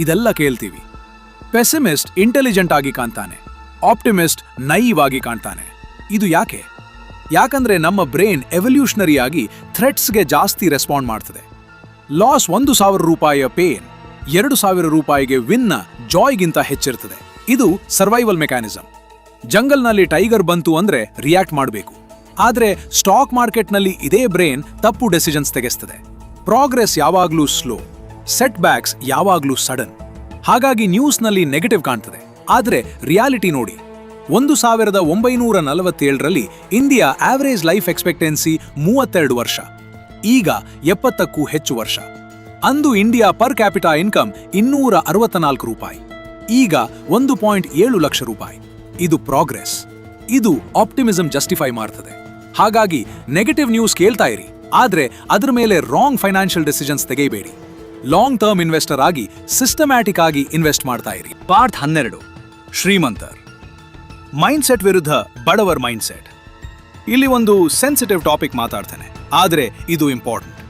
ಇದೆಲ್ಲ ಕೇಳ್ತೀವಿ. ಪೆಸಿಮಿಸ್ಟ್ ಇಂಟೆಲಿಜೆಂಟ್ ಆಗಿ ಕಾಣ್ತಾನೆ, ಆಪ್ಟಿಮಿಸ್ಟ್ ನೈವ್ ಆಗಿ ಕಾಣ್ತಾನೆ. ಇದು ಯಾಕೆ? ಯಾಕಂದ್ರೆ ನಮ್ಮ ಬ್ರೈನ್ ಎವಲ್ಯೂಷನರಿ ಆಗಿ ಥ್ರೆಟ್ಸ್ಗೆ ಜಾಸ್ತಿ ರೆಸ್ಪಾಂಡ್ ಮಾಡ್ತದೆ. ಲಾಸ್ 1,000 ರೂಪಾಯಿಯ ಪೇನ್ 2,000 ರೂಪಾಯಿಗೆ ವಿನ್ನ ಜಾಯ್ಗಿಂತ ಹೆಚ್ಚಿರ್ತದೆ. ಇದು ಸರ್ವೈವಲ್ ಮೆಕ್ಯಾನಿಸಮ್. ಜಂಗಲ್ನಲ್ಲಿ ಟೈಗರ್ ಬಂತು ಅಂದ್ರೆ ರಿಯಾಕ್ಟ್ ಮಾಡಬೇಕು. ಆದ್ರೆ ಸ್ಟಾಕ್ ಮಾರ್ಕೆಟ್ನಲ್ಲಿ ಇದೇ ಬ್ರೈನ್ ತಪ್ಪು ಡೆಸಿಷನ್ಸ್ ತೆಗೆಸ್ತದೆ. ಪ್ರೋಗ್ರೆಸ್ ಯಾವಾಗ್ಲೂ ಸ್ಲೋ, ಸೆಟ್ ಬ್ಯಾಕ್ಸ್ ಯಾವಾಗ್ಲೂ ಸಡನ್. ಹಾಗಾಗಿ ನ್ಯೂಸ್ನಲ್ಲಿ ನೆಗೆಟಿವ್ ಕಾಣ್ತದೆ. ಆದ್ರೆ ರಿಯಾಲಿಟಿ ನೋಡಿ, 1947ರಲ್ಲಿ ಇಂಡಿಯಾ ಆವರೇಜ್ ಲೈಫ್ ಎಕ್ಸ್ಪೆಕ್ಟೆನ್ಸಿ 32 ವರ್ಷ, ಈಗ 70ಕ್ಕೂ ಹೆಚ್ಚು ವರ್ಷ. ಅಂದು ಇಂಡಿಯಾ ಪರ್ ಕ್ಯಾಪಿಟಾ ಇನ್ಕಮ್ 264 ರೂಪಾಯಿ, ಈಗ 1.7 ಲಕ್ಷ ರೂಪಾಯಿ. ಇದು ಪ್ರೋಗ್ರೆಸ್. ಇದು ಆಪ್ಟಿಮಿಸಂ ಜಸ್ಟಿಫೈ ಮಾಡ್ತದೆ. ಹಾಗಾಗಿ ನೆಗೆಟಿವ್ ನ್ಯೂಸ್ ಕೇಳ್ತಾ ಇರಿ, ಆದ್ರೆ ಅದ್ರ ಮೇಲೆ ರಾಂಗ್ ಫೈನಾನ್ಷಿಯಲ್ ಡಿಸಿಷನ್ಸ್ ತೆಗೆಯಬೇಡಿ. ಲಾಂಗ್ ಟರ್ಮ್ ಇನ್ವೆಸ್ಟರ್ ಆಗಿ ಸಿಸ್ಟಮ್ಯಾಟಿಕ್ ಆಗಿ ಇನ್ವೆಸ್ಟ್ ಮಾಡ್ತಾ ಇರಿ. ಪಾರ್ಟ್ 12, ಶ್ರೀಮಂತರ್. ಮೈಂಡ್ಸೆಟ್ ವಿರುದ್ಧ ಬಡವರ್ ಮೈಂಡ್ಸೆಟ್. ಇಲ್ಲಿ ಒಂದು ಸೆನ್ಸಿಟಿವ್ ಟಾಪಿಕ್ ಮಾತಾಡ್ತೇನೆ, ಆದ್ರೆ ಇದು ಇಂಪಾರ್ಟೆಂಟ್.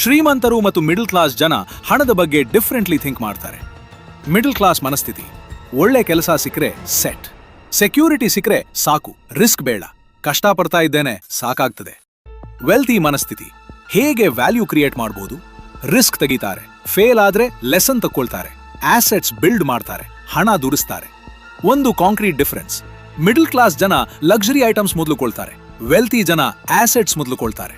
ಶ್ರೀಮಂತರು ಮತ್ತು ಮಿಡಲ್ ಕ್ಲಾಸ್ ಜನ ಹಣದ ಬಗ್ಗೆ ಡಿಫ್ರೆಂಟ್ಲಿ ಥಿಂಕ್ ಮಾಡ್ತಾರೆ. ಮಿಡಲ್ ಕ್ಲಾಸ್ ಮನಸ್ಥಿತಿ, ಒಳ್ಳೆ ಕೆಲಸ ಸಿಕ್ಕರೆ ಸೆಟ್, ಸೆಕ್ಯೂರಿಟಿ ಸಿಕ್ಕರೆ ಸಾಕು, ರಿಸ್ಕ್ ಬೇಡ, ಕಷ್ಟಪಡ್ತಾ ಇದ್ದೇನೆ ಸಾಕಾಗ್ತದೆ. ವೆಲ್ತಿ ಮನಸ್ಥಿತಿ, ಹೇಗೆ ವ್ಯಾಲ್ಯೂ ಕ್ರಿಯೇಟ್ ಮಾಡ್ಬೋದು, ರಿಸ್ಕ್ ತೆಗಿತಾರೆ, ಫೇಲ್ ಆದ್ರೆ ಲೆಸನ್ ತಕ್ಕೊಳ್ತಾರೆ, ಆಸೆಟ್ಸ್ ಬಿಲ್ಡ್ ಮಾಡ್ತಾರೆ, ಹಣ ದುಡಿಸ್ತಾರೆ. ಒಂದು ಕಾಂಕ್ರೀಟ್ ಡಿಫರೆನ್ಸ್, ಮಿಡಲ್ ಕ್ಲಾಸ್ ಜನ ಲಕ್ಸುರಿ ಐಟಮ್ಸ್ ಮೊದಲುಕೊಳ್ತಾರೆ, ವೆಲ್ತಿ ಜನ ಆಸೆಟ್ಸ್ ಮೊದಲುಕೊಳ್ತಾರೆ.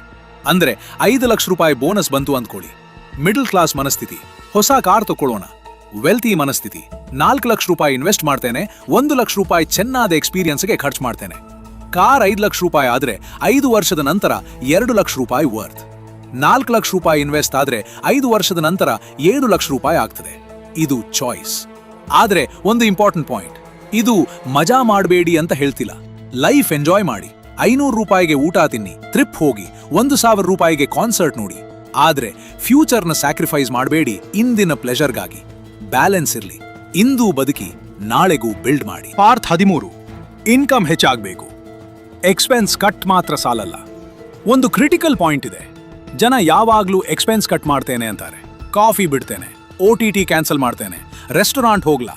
ಅಂದ್ರೆ 5 ಲಕ್ಷ ರೂಪಾಯಿ ಬೋನಸ್ ಬಂತು ಅಂದ್ಕೊಳ್ಳಿ, ಮಿಡಲ್ ಕ್ಲಾಸ್ ಮನಸ್ಥಿತಿ, ಹೊಸ ಕಾರ್ ತಕೊಳ್ಳೋಣ. ವೆಲ್ತಿ ಮನಸ್ಥಿತಿ, 4 ಲಕ್ಷ ರೂಪಾಯಿ ಇನ್ವೆಸ್ಟ್ ಮಾಡ್ತೇನೆ, 1 ಲಕ್ಷ ರೂಪಾಯಿ ಚೆನ್ನಾದ ಎಕ್ಸ್ಪೀರಿಯನ್ಸ್ಗೆ ಖರ್ಚು ಮಾಡ್ತೇನೆ. ಕಾರ್ 5 ಲಕ್ಷ ರೂಪಾಯಿ ಆದ್ರೆ 5 ವರ್ಷದ ನಂತರ 2 ಲಕ್ಷ ರೂಪಾಯಿ ವರ್ತ್. 4 ಲಕ್ಷ ರೂಪಾಯಿ ಇನ್ವೆಸ್ಟ್ ಆದ್ರೆ 5 ವರ್ಷದ ನಂತರ 7 ಲಕ್ಷ ರೂಪಾಯಿ ಆಗ್ತದೆ. ಇದು ಚಾಯ್ಸ್. ಆದ್ರೆ ಒಂದು ಇಂಪಾರ್ಟೆಂಟ್ ಪಾಯಿಂಟ್, ಇದು ಮಜಾ ಮಾಡಬೇಡಿ ಅಂತ ಹೇಳ್ತಿಲ್ಲ. ಲೈಫ್ ಎಂಜಾಯ್ ಮಾಡಿ. 500 ರೂಪಾಯಿಗೆ ಊಟ ತಿನ್ನಿ, ಟ್ರಿಪ್ ಹೋಗಿ, 1,000 ರೂಪಾಯಿಗೆ ಕಾನ್ಸರ್ಟ್ ನೋಡಿ. ಆದ್ರೆ ಫ್ಯೂಚರ್ನ ಸ್ಯಾಕ್ರಿಫೈಸ್ ಮಾಡಬೇಡಿ ಇಂದಿನ ಪ್ಲೆಜರ್ಗಾಗಿ. ಬ್ಯಾಲೆನ್ಸ್ ಇರ್ಲಿ. ಇಂದು ಬದುಕಿ, ನಾಳೆಗೂ ಬಿಲ್ಡ್ ಮಾಡಿ. ಪಾರ್ಟ್ 13, ಇನ್ಕಮ್ ಹೆಚ್ಚಾಗಬೇಕು. ಎಕ್ಸ್ಪೆನ್ಸ್ ಕಟ್ ಮಾತ್ರ ಸಾಲಲ್ಲ. ಒಂದು ಕ್ರಿಟಿಕಲ್ ಪಾಯಿಂಟ್ ಇದೆ. ಜನ ಯಾವಾಗ್ಲೂ ಎಕ್ಸ್ಪೆನ್ಸ್ ಕಟ್ ಮಾಡ್ತೇನೆ ಅಂತಾರೆ. ಕಾಫಿ ಬಿಡ್ತೇನೆ, OTT ಕ್ಯಾನ್ಸಲ್ ಮಾಡ್ತೇನೆ, ರೆಸ್ಟೋರೆಂಟ್ ಹೋಗ್ಲಾ.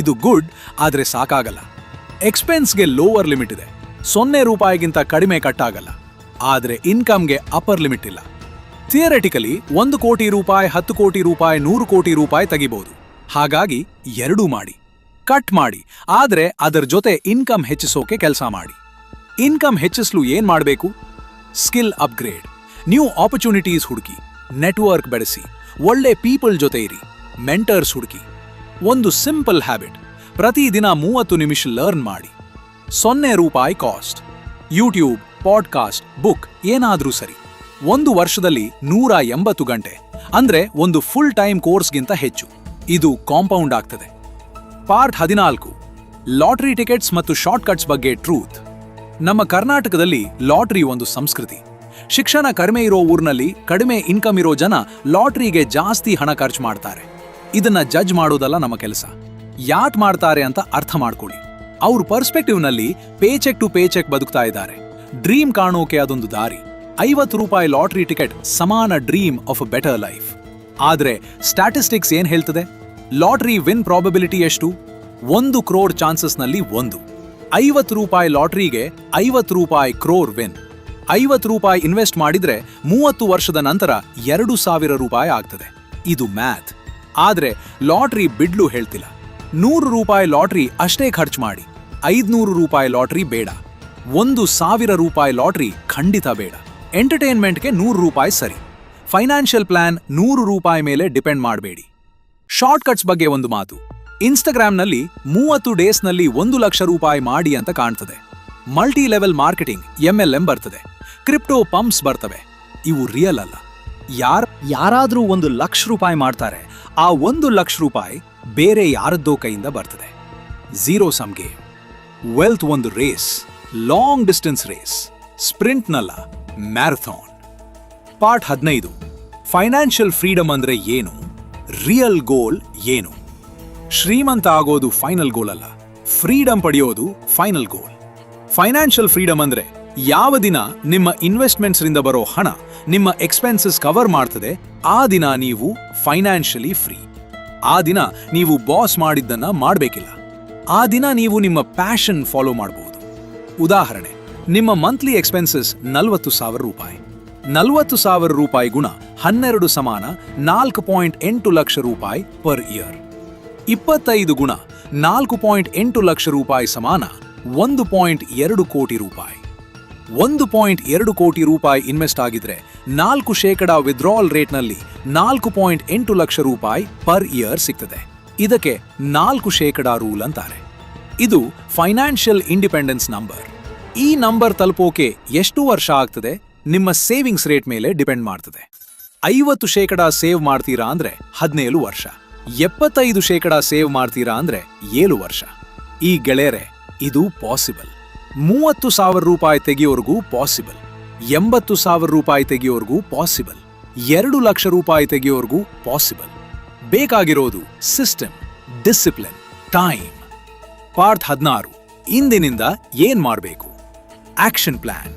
ಇದು ಗುಡ್, ಆದ್ರೆ ಸಾಕಾಗಲ್ಲ. ಎಕ್ಸ್ಪೆನ್ಸ್ಗೆ ಲೋವರ್ ಲಿಮಿಟ್ ಇದೆ. 0 ರೂಪಾಯಿಗಿಂತ ಕಡಿಮೆ ಕಟ್ಟಾಗಲ್ಲ. ಆದ್ರೆ ಇನ್ಕಮ್ಗೆ ಅಪರ್ ಲಿಮಿಟ್ ಇಲ್ಲ. ಥಿಯರೆಟಿಕಲಿ 1 ಕೋಟಿ ರೂಪಾಯಿ, 10 ಕೋಟಿ ರೂಪಾಯಿ, 100 ಕೋಟಿ ರೂಪಾಯಿ ತೆಗಿಬಹುದು. ಹಾಗಾಗಿ ಎರಡೂ ಮಾಡಿ. ಕಟ್ ಮಾಡಿ, ಆದ್ರೆ ಅದರ ಜೊತೆ ಇನ್ಕಮ್ ಹೆಚ್ಚಿಸೋಕೆ ಕೆಲಸ ಮಾಡಿ. ಇನ್ಕಮ್ ಹೆಚ್ಚಿಸಲು ಏನ್ ಮಾಡಬೇಕು? ಸ್ಕಿಲ್ ಅಪ್ಗ್ರೇಡ್, ನ್ಯೂ ಆಪರ್ಚುನಿಟೀಸ್ ಹುಡುಕಿ, ನೆಟ್ವರ್ಕ್ ಬೆಳೆಸಿ, ಒಳ್ಳೆ ಪೀಪಲ್ ಜೊತೆ ಇರಿ, ಮೆಂಟರ್ಸ್ ಹುಡುಕಿ. ಒಂದು ಸಿಂಪಲ್ ಹ್ಯಾಬಿಟ್, ಪ್ರತಿದಿನ 30 ನಿಮಿಷ ಲರ್ನ್ ಮಾಡಿ. 0 ರೂಪಾಯಿ ಕಾಸ್ಟ್. ಯೂಟ್ಯೂಬ್, ಪಾಡ್ಕಾಸ್ಟ್, ಬುಕ್ ಏನಾದ್ರೂ ಸರಿ. 1 ವರ್ಷದಲ್ಲಿ 180 ಗಂಟೆ, ಅಂದ್ರೆ ಒಂದು ಫುಲ್ ಟೈಮ್ ಕೋರ್ಸ್ಗಿಂತ ಹೆಚ್ಚು. ಇದು ಕಾಂಪೌಂಡ್ ಆಗ್ತದೆ. ಪಾರ್ಟ್ 14, ಲಾಟರಿ ಟಿಕೆಟ್ಸ್ ಮತ್ತು ಶಾರ್ಟ್ ಕಟ್ಸ್ ಬಗ್ಗೆ ಟ್ರೂತ್. ನಮ್ಮ ಕರ್ನಾಟಕದಲ್ಲಿ ಲಾಟರಿ ಒಂದು ಸಂಸ್ಕೃತಿ. ಶಿಕ್ಷಣ ಕಡಿಮೆ ಇರೋ ಊರಿನಲ್ಲಿ ಕಡಿಮೆ ಇನ್ಕಮ್ ಇರೋ ಜನ ಲಾಟರಿಗೆ ಜಾಸ್ತಿ ಹಣ ಖರ್ಚು ಮಾಡ್ತಾರೆ. ಇದನ್ನ ಜಡ್ಜ್ ಮಾಡೋದಲ್ಲ ನಮ್ಮ ಕೆಲಸ. ಯಾಟ್ ಮಾಡ್ತಾರೆ ಅಂತ ಅರ್ಥ ಮಾಡ್ಕೊಳ್ಳಿ. ಅವ್ರ ಪರ್ಸ್ಪೆಕ್ಟಿವ್ನಲ್ಲಿ ಪೇಚೆಕ್ ಟು ಪೇಚೆಕ್ ಬದುಕ್ತಾ ಇದ್ದಾರೆ. ಡ್ರೀಮ್ ಕಾಣೋಕೆ ಅದೊಂದು ದಾರಿ. 50 ರೂಪಾಯಿ ಲಾಟರಿ ಟಿಕೆಟ್ ಸಮಾನ dream of a better life. ಆದ್ರೆ ಸ್ಟ್ಯಾಟಿಸ್ಟಿಕ್ಸ್ ಏನ್ ಹೇಳ್ತದೆ? ಲಾಟರಿ ವಿನ್ ಪ್ರಾಬಬಿಲಿಟಿ ಎಷ್ಟು? 1 ಕ್ರೋರ್ ಚಾನ್ಸಸ್ನಲ್ಲಿ 1. 50 ರೂಪಾಯಿ ಲಾಟರಿಗೆ 50 ರೂಪಾಯಿ ಕ್ರೋರ್ ವಿನ್. 50 ರೂಪಾಯಿ ಇನ್ವೆಸ್ಟ್ ಮಾಡಿದ್ರೆ 30 ವರ್ಷದ ನಂತರ 2,000 ರೂಪಾಯಿ ಆಗ್ತದೆ. ಇದು ಮ್ಯಾಥ್. ಆದ್ರೆ ಲಾಟರಿ ಬಿಡ್ಲು ಹೇಳ್ತಿಲ್ಲ. 100 ರೂಪಾಯಿ ಲಾಟರಿ ಅಷ್ಟೇ ಖರ್ಚು ಮಾಡಿ. 500 ರೂಪಾಯಿ ಲಾಟರಿ ಬೇಡ. 1,000 ರೂಪಾಯಿ ಲಾಟರಿ ಖಂಡಿತ ಬೇಡ. ಎಂಟರ್ಟೈನ್ಮೆಂಟ್ಗೆ 100 ರೂಪಾಯಿ ಸರಿ. ಫೈನಾನ್ಷಿಯಲ್ ಪ್ಲಾನ್ 100 ರೂಪಾಯಿ ಮೇಲೆ ಡಿಪೆಂಡ್ ಮಾಡಬೇಡಿ. ಶಾರ್ಟ್ ಕಟ್ಸ್ ಬಗ್ಗೆ ಒಂದು ಮಾತು. ಇನ್ಸ್ಟಾಗ್ರಾಮ್ನಲ್ಲಿ 30 ಡೇಸ್ನಲ್ಲಿ 1 ಲಕ್ಷ ರೂಪಾಯಿ ಮಾಡಿ ಅಂತ ಕಾಣ್ತದೆ. ಮಲ್ಟಿ ಲೆವೆಲ್ ಮಾರ್ಕೆಟಿಂಗ್ MLM ಬರ್ತದೆ. ಕ್ರಿಪ್ಟೋ ಪಂಪ್ಸ್ ಬರ್ತವೆ. ಇವು ರಿಯಲ್ ಅಲ್ಲ. ಯಾರಾದ್ರೂ 1 ಲಕ್ಷ ರೂಪಾಯಿ ಮಾಡ್ತಾರೆ. ಆ 1 ಲಕ್ಷ ರೂಪಾಯಿ ಬೇರೆ ಯಾರದ್ದೋ ಕೈಯಿಂದ ಬರ್ತದೆ. Zero sum game. ವೆಲ್ತ್ ಒಂದು ರೇಸ್, ಲಾಂಗ್ ಡಿಸ್ಟೆನ್ಸ್ ರೇಸ್, ಸ್ಪ್ರಿಂಟ್ನಲ್ಲ, ಮ್ಯಾರಥಾನ್. ಪಾರ್ಟ್ 15, ಫೈನಾನ್ಷಿಯಲ್ ಫ್ರೀಡಮ್ ಅಂದ್ರೆ ಏನು? ರಿಯಲ್ ಗೋಲ್ ಏನು? ಶ್ರೀಮಂತ ಆಗೋದು ಫೈನಲ್ ಗೋಲ್ ಅಲ್ಲ. ಫ್ರೀಡಮ್ ಪಡೆಯೋದು ಫೈನಲ್ ಗೋಲ್. ಫೈನಾನ್ಷಿಯಲ್ ಫ್ರೀಡಮ್ ಅಂದ್ರೆ ಯಾವ ದಿನ ನಿಮ್ಮ ಇನ್ವೆಸ್ಟ್ಮೆಂಟ್ಸ್ ರಿಂದ ಬರೋ ಹಣ ನಿಮ್ಮ ಎಕ್ಸ್ಪೆನ್ಸಸ್ ಕವರ್ ಮಾಡ್ತದೆ, ಆ ದಿನ ನೀವು ಫೈನಾನ್ಷಿಯಲಿ ಫ್ರೀ. ಆ ದಿನ ನೀವು ಬಾಸ್ ಮಾಡಿದ್ದನ್ನ ಮಾಡಬೇಕಿಲ್ಲ. ಆ ದಿನ ನೀವು ನಿಮ್ಮ ಪ್ಯಾಷನ್ ಫಾಲೋ ಮಾಡಬಹುದು. ಉದಾಹರಣೆ, ನಿಮ್ಮ ಮಂತ್ಲಿ ಎಕ್ಸ್ಪೆನ್ಸಸ್ 40,000 ರೂಪಾಯಿ. 40,000 ರೂಪಾಯಿ ಗುಣ 12 ಸಮಾನ 4.8 ಲಕ್ಷ ರೂಪಾಯಿ ಪರ್ ಇಯರ್. 25 ಗುಣ 4.8 ಲಕ್ಷ ರೂಪಾಯಿ ಸಮಾನ 1.2 ಕೋಟಿ ರೂಪಾಯಿ. 1.2 ಕೋಟಿ ರೂಪಾಯಿ ಇನ್ವೆಸ್ಟ್ ಆಗಿದ್ರೆ 4% ವಿತ್ಡ್ರಾವಲ್ ರೇಟ್ನಲ್ಲಿ 4.8 ಲಕ್ಷ ರೂಪಾಯಿ ಪರ್ ಇಯರ್ ಸಿಗ್ತದೆ. ಇದಕ್ಕೆ 4% ರೂಲ್ ಅಂತಾರೆ. ಇದು ಫೈನಾನ್ಷಿಯಲ್ ಇಂಡಿಪೆಂಡೆನ್ಸ್ ನಂಬರ್. ಈ ನಂಬರ್ ತಲುಪೋಕೆ ಎಷ್ಟು ವರ್ಷ ಆಗ್ತದೆ ನಿಮ್ಮ ಸೇವಿಂಗ್ಸ್ ರೇಟ್ ಮೇಲೆ ಡಿಪೆಂಡ್ ಮಾಡ್ತದೆ. 50% ಸೇವ್ ಮಾಡ್ತೀರಾ ಅಂದ್ರೆ 17 ವರ್ಷ, 75% ಸೇವ್ ಮಾಡ್ತೀರಾ ಅಂದ್ರೆ 7 ವರ್ಷ. ಈ ಗೆಳೆಯರೆ, ಇದು ಪಾಸಿಬಲ್. 30,000 ರೂಪಾಯಿ ತೆಗೆಯೋರ್ಗೂ ಪಾಸಿಬಲ್, 80,000 ರೂಪಾಯಿ ತೆಗೆಯೋರ್ಗೂ ಪಾಸಿಬಲ್, 2 ಲಕ್ಷ ರೂಪಾಯಿ ತೆಗೆಯೋರ್ಗೂ ಪಾಸಿಬಲ್. ಬೇಕಾಗಿರೋದು ಸಿಸ್ಟಮ್, ಡಿಸಿಪ್ಲಿನ್, ಟೈಮ್. ಪಾರ್ಟ್ 16, ಇಂದಿನಿಂದ ಏನ್ ಮಾಡಬೇಕು? Action plan.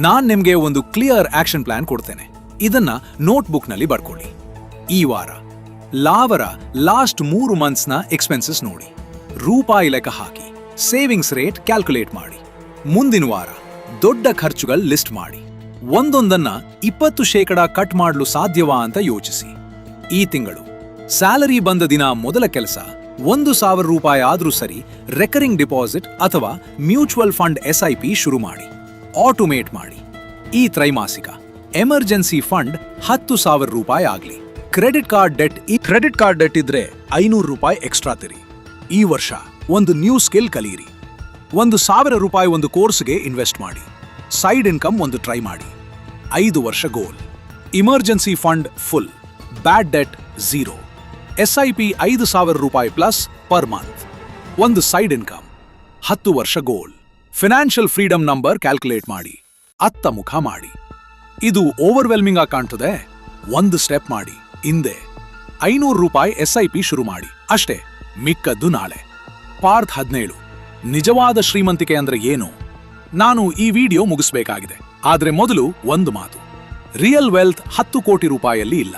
ನಾನ್ ನಿಮ್ಗೆ ಒಂದು ಕ್ಲಿಯರ್ ಆಕ್ಷನ್ ಪ್ಲಾನ್ ಕೊಡ್ತೇನೆ. ಇದನ್ನ ನೋಟ್ಬುಕ್ನಲ್ಲಿ ಬರ್ಕೊಳ್ಳಿ. ಈ ವಾರ ಲಾವರ ಲಾಸ್ಟ್ 3 ಮಂತ್ಸ್ನ ಎಕ್ಸ್ಪೆನ್ಸಸ್ ನೋಡಿ, ರೂಪಾಯಿ ಲೆಕ್ಕ ಹಾಕಿ, ಸೇವಿಂಗ್ಸ್ ರೇಟ್ ಕ್ಯಾಲ್ಕುಲೇಟ್ ಮಾಡಿ. ಮುಂದಿನ ವಾರ ದೊಡ್ಡ ಖರ್ಚುಗಳು ಲಿಸ್ಟ್ ಮಾಡಿ. ಒಂದೊಂದನ್ನ 20% ಕಟ್ ಮಾಡಲು ಸಾಧ್ಯವಾ ಅಂತ ಯೋಚಿಸಿ. ಈ ತಿಂಗಳು ಸ್ಯಾಲರಿ ಬಂದ ದಿನ ಮೊದಲ ಕೆಲಸ 1,000 ರೂಪಾಯಿ ಆದ್ರೂ ಸರಿ ರೆಕರಿಂಗ್ ಡಿಪಾಸಿಟ್ ಅಥವಾ ಮ್ಯೂಚುವಲ್ ಫಂಡ್ SIP ಶುರು ಮಾಡಿ, ಆಟೋಮೇಟ್ ಮಾಡಿ. ಈ ತ್ರೈಮಾಸಿಕ ಎಮರ್ಜೆನ್ಸಿ ಫಂಡ್ 10,000 ರೂಪಾಯಿ ಆಗ್ಲಿ. ಕ್ರೆಡಿಟ್ ಕಾರ್ಡ್ ಡೆಟ್ ಇದ್ರೆ 500 ರೂಪಾಯಿ ಎಕ್ಸ್ಟ್ರಾ ತೆರಿ. ಈ ವರ್ಷ ಒಂದು ನ್ಯೂ ಸ್ಕಿಲ್ ಕಲಿಯಿರಿ. 1,000 ರೂಪಾಯಿ ಒಂದು ಕೋರ್ಸ್ಗೆ ಇನ್ವೆಸ್ಟ್ ಮಾಡಿ. ಸೈಡ್ ಇನ್ಕಮ್ ಒಂದು ಟ್ರೈ ಮಾಡಿ. 5 ವರ್ಷ ಗೋಲ್. ಇಮರ್ಜೆನ್ಸಿ ಫಂಡ್ ಫುಲ್, ಬ್ಯಾಡ್ ಡೆಟ್ 0, SIP 5,000 ರೂಪಾಯಿ ಪ್ಲಸ್ ಪರ್ ಮಂತ್, ಒಂದು ಸೈಡ್ ಇನ್ಕಮ್. 10 ವರ್ಷ ಗೋಲ್. ಫಿನಾನ್ಷಿಯಲ್ ಫ್ರೀಡಮ್ ನಂಬರ್ ಕ್ಯಾಲ್ಕುಲೇಟ್ ಮಾಡಿ, ಅತ್ತ ಮುಖ ಮಾಡಿ. ಇದು ಓವರ್ವೆಲ್ಮಿಂಗ್ ಆಗಿ ಕಾಣ್ತದೆ? ಒಂದು ಸ್ಟೆಪ್ ಮಾಡಿ ಹಿಂದೆ. 500 ರೂಪಾಯಿ SIP ಶುರು ಮಾಡಿ ಅಷ್ಟೇ, ಮಿಕ್ಕದ್ದು ನಾಳೆ. ಪಾರ್ಟ್ 17, ನಿಜವಾದ ಶ್ರೀಮಂತಿಕೆ ಅಂದ್ರೆ ಏನು? ನಾನು ಈ ವಿಡಿಯೋ ಮುಗಿಸ್ಬೇಕಾಗಿದೆ, ಆದ್ರೆ ಮೊದಲು ಒಂದು ಮಾತು. ರಿಯಲ್ ವೆಲ್ತ್ 10 ಕೋಟಿ ರೂಪಾಯಲ್ಲಿ ಇಲ್ಲ.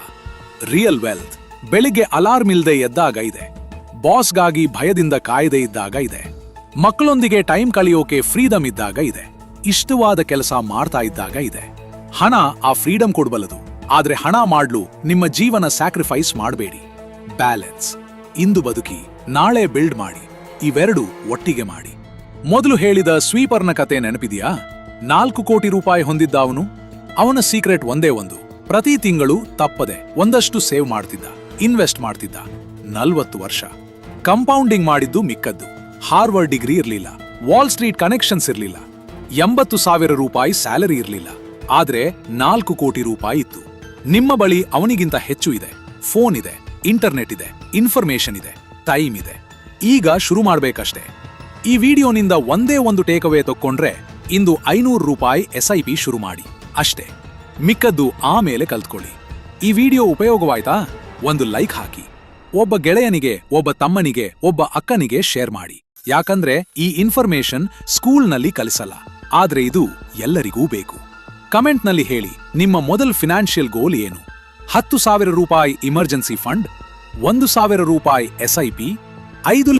ರಿಯಲ್ ವೆಲ್ತ್ ಬೆಳಿಗ್ಗೆ ಅಲಾರ್ಮ್ ಇಲ್ದೆ ಎದ್ದಾಗ ಇದೆ, ಬಾಸ್ಗಾಗಿ ಭಯದಿಂದ ಕಾಯದೆ ಇದ್ದಾಗ ಇದೆ, ಮಕ್ಕಳೊಂದಿಗೆ ಟೈಮ್ ಕಳೆಯೋಕೆ ಫ್ರೀಡಮ್ ಇದ್ದಾಗ ಇದೆ, ಇಷ್ಟವಾದ ಕೆಲಸ ಮಾಡ್ತಾ ಇದ್ದಾಗ ಇದೆ. ಹಣ ಆ ಫ್ರೀಡಮ್ ಕೊಡಬಲ್ಲದು, ಆದ್ರೆ ಹಣ ಮಾಡ್ಲು ನಿಮ್ಮ ಜೀವನ ಸ್ಯಾಕ್ರಿಫೈಸ್ ಮಾಡಬೇಡಿ. ಬ್ಯಾಲೆನ್ಸ್. ಇಂದು ಬದುಕಿ ನಾಳೆ ಬಿಲ್ಡ್ ಮಾಡಿ, ಇವೆರಡು ಒಟ್ಟಿಗೆ ಮಾಡಿ. ಮೊದಲು ಹೇಳಿದ ಸ್ವೀಪರ್ನ ಕತೆ ನೆನಪಿದೆಯಾ? 4 ಕೋಟಿ ರೂಪಾಯಿ ಹೊಂದಿದ್ದ ಅವನ ಸೀಕ್ರೆಟ್ ಒಂದೇ ಒಂದು. ಪ್ರತಿ ತಿಂಗಳು ತಪ್ಪದೆ ಒಂದಷ್ಟು ಸೇವ್ ಮಾಡ್ತಿದ್ದ, ಇನ್ವೆಸ್ಟ್ ಮಾಡ್ತಿದ್ದ. 40 ವರ್ಷ ಕಂಪೌಂಡಿಂಗ್ ಮಾಡಿದ್ದು ಮಿಕ್ಕದ್ದು. ಹಾರ್ವರ್ಡ್ ಡಿಗ್ರಿ ಇರ್ಲಿಲ್ಲ, ವಾಲ್ ಸ್ಟ್ರೀಟ್ ಕನೆಕ್ಷನ್ಸ್ ಇರ್ಲಿಲ್ಲ, 80,000 ರೂಪಾಯಿ ಸ್ಯಾಲರಿ ಇರ್ಲಿಲ್ಲ, ಆದ್ರೆ 4 ಕೋಟಿ ರೂಪಾಯಿ ಇತ್ತು. ನಿಮ್ಮ ಬಳಿ ಅವನಿಗಿಂತ ಹೆಚ್ಚು ಇದೆ. ಫೋನ್ ಇದೆ, ಇಂಟರ್ನೆಟ್ ಇದೆ, ಇನ್ಫಾರ್ಮೇಶನ್ ಇದೆ, ಟೈಮ್ ಇದೆ. ಈಗ ಶುರು ಮಾಡ್ಬೇಕಷ್ಟೇ. ಈ ವಿಡಿಯೋನಿಂದ ಒಂದೇ ಒಂದು ಟೇಕ್ಅವೇ ತಕ್ಕೊಂಡ್ರೆ, ಇಂದು 500 ರೂಪಾಯಿ SIP ಶುರು ಮಾಡಿ ಅಷ್ಟೇ. ಮಿಕ್ಕದ್ದು ಆಮೇಲೆ ಕಲ್ತ್ಕೊಳ್ಳಿ. ಈ ವಿಡಿಯೋ ಉಪಯೋಗವಾಯ್ತಾ? ಒಂದು ಲೈಕ್ ಹಾಕಿ. ಒಬ್ಬ ಗೆಳೆಯನಿಗೆ, ಒಬ್ಬ ತಮ್ಮನಿಗೆ, ಒಬ್ಬ ಅಕ್ಕನಿಗೆ ಶೇರ್ ಮಾಡಿ. ಯಾಕಂದ್ರೆ ಈ ಇನ್ಫಾರ್ಮೇಶನ್ ಸ್ಕೂಲ್ನಲ್ಲಿ ಕಲಿಸಲ್ಲ, ಆದ್ರೆ ಇದು ಎಲ್ಲರಿಗೂ ಬೇಕು. ಕಮೆಂಟ್ನಲ್ಲಿ ಹೇಳಿ ನಿಮ್ಮ ಮೊದಲ ಫಿನಾನ್ಷಿಯಲ್ ಗೋಲ್ ಏನು? 10,000 ರೂಪಾಯಿ ಇಮರ್ಜೆನ್ಸಿ ಫಂಡ್, 1,000 ರೂಪಾಯಿ SIP, 5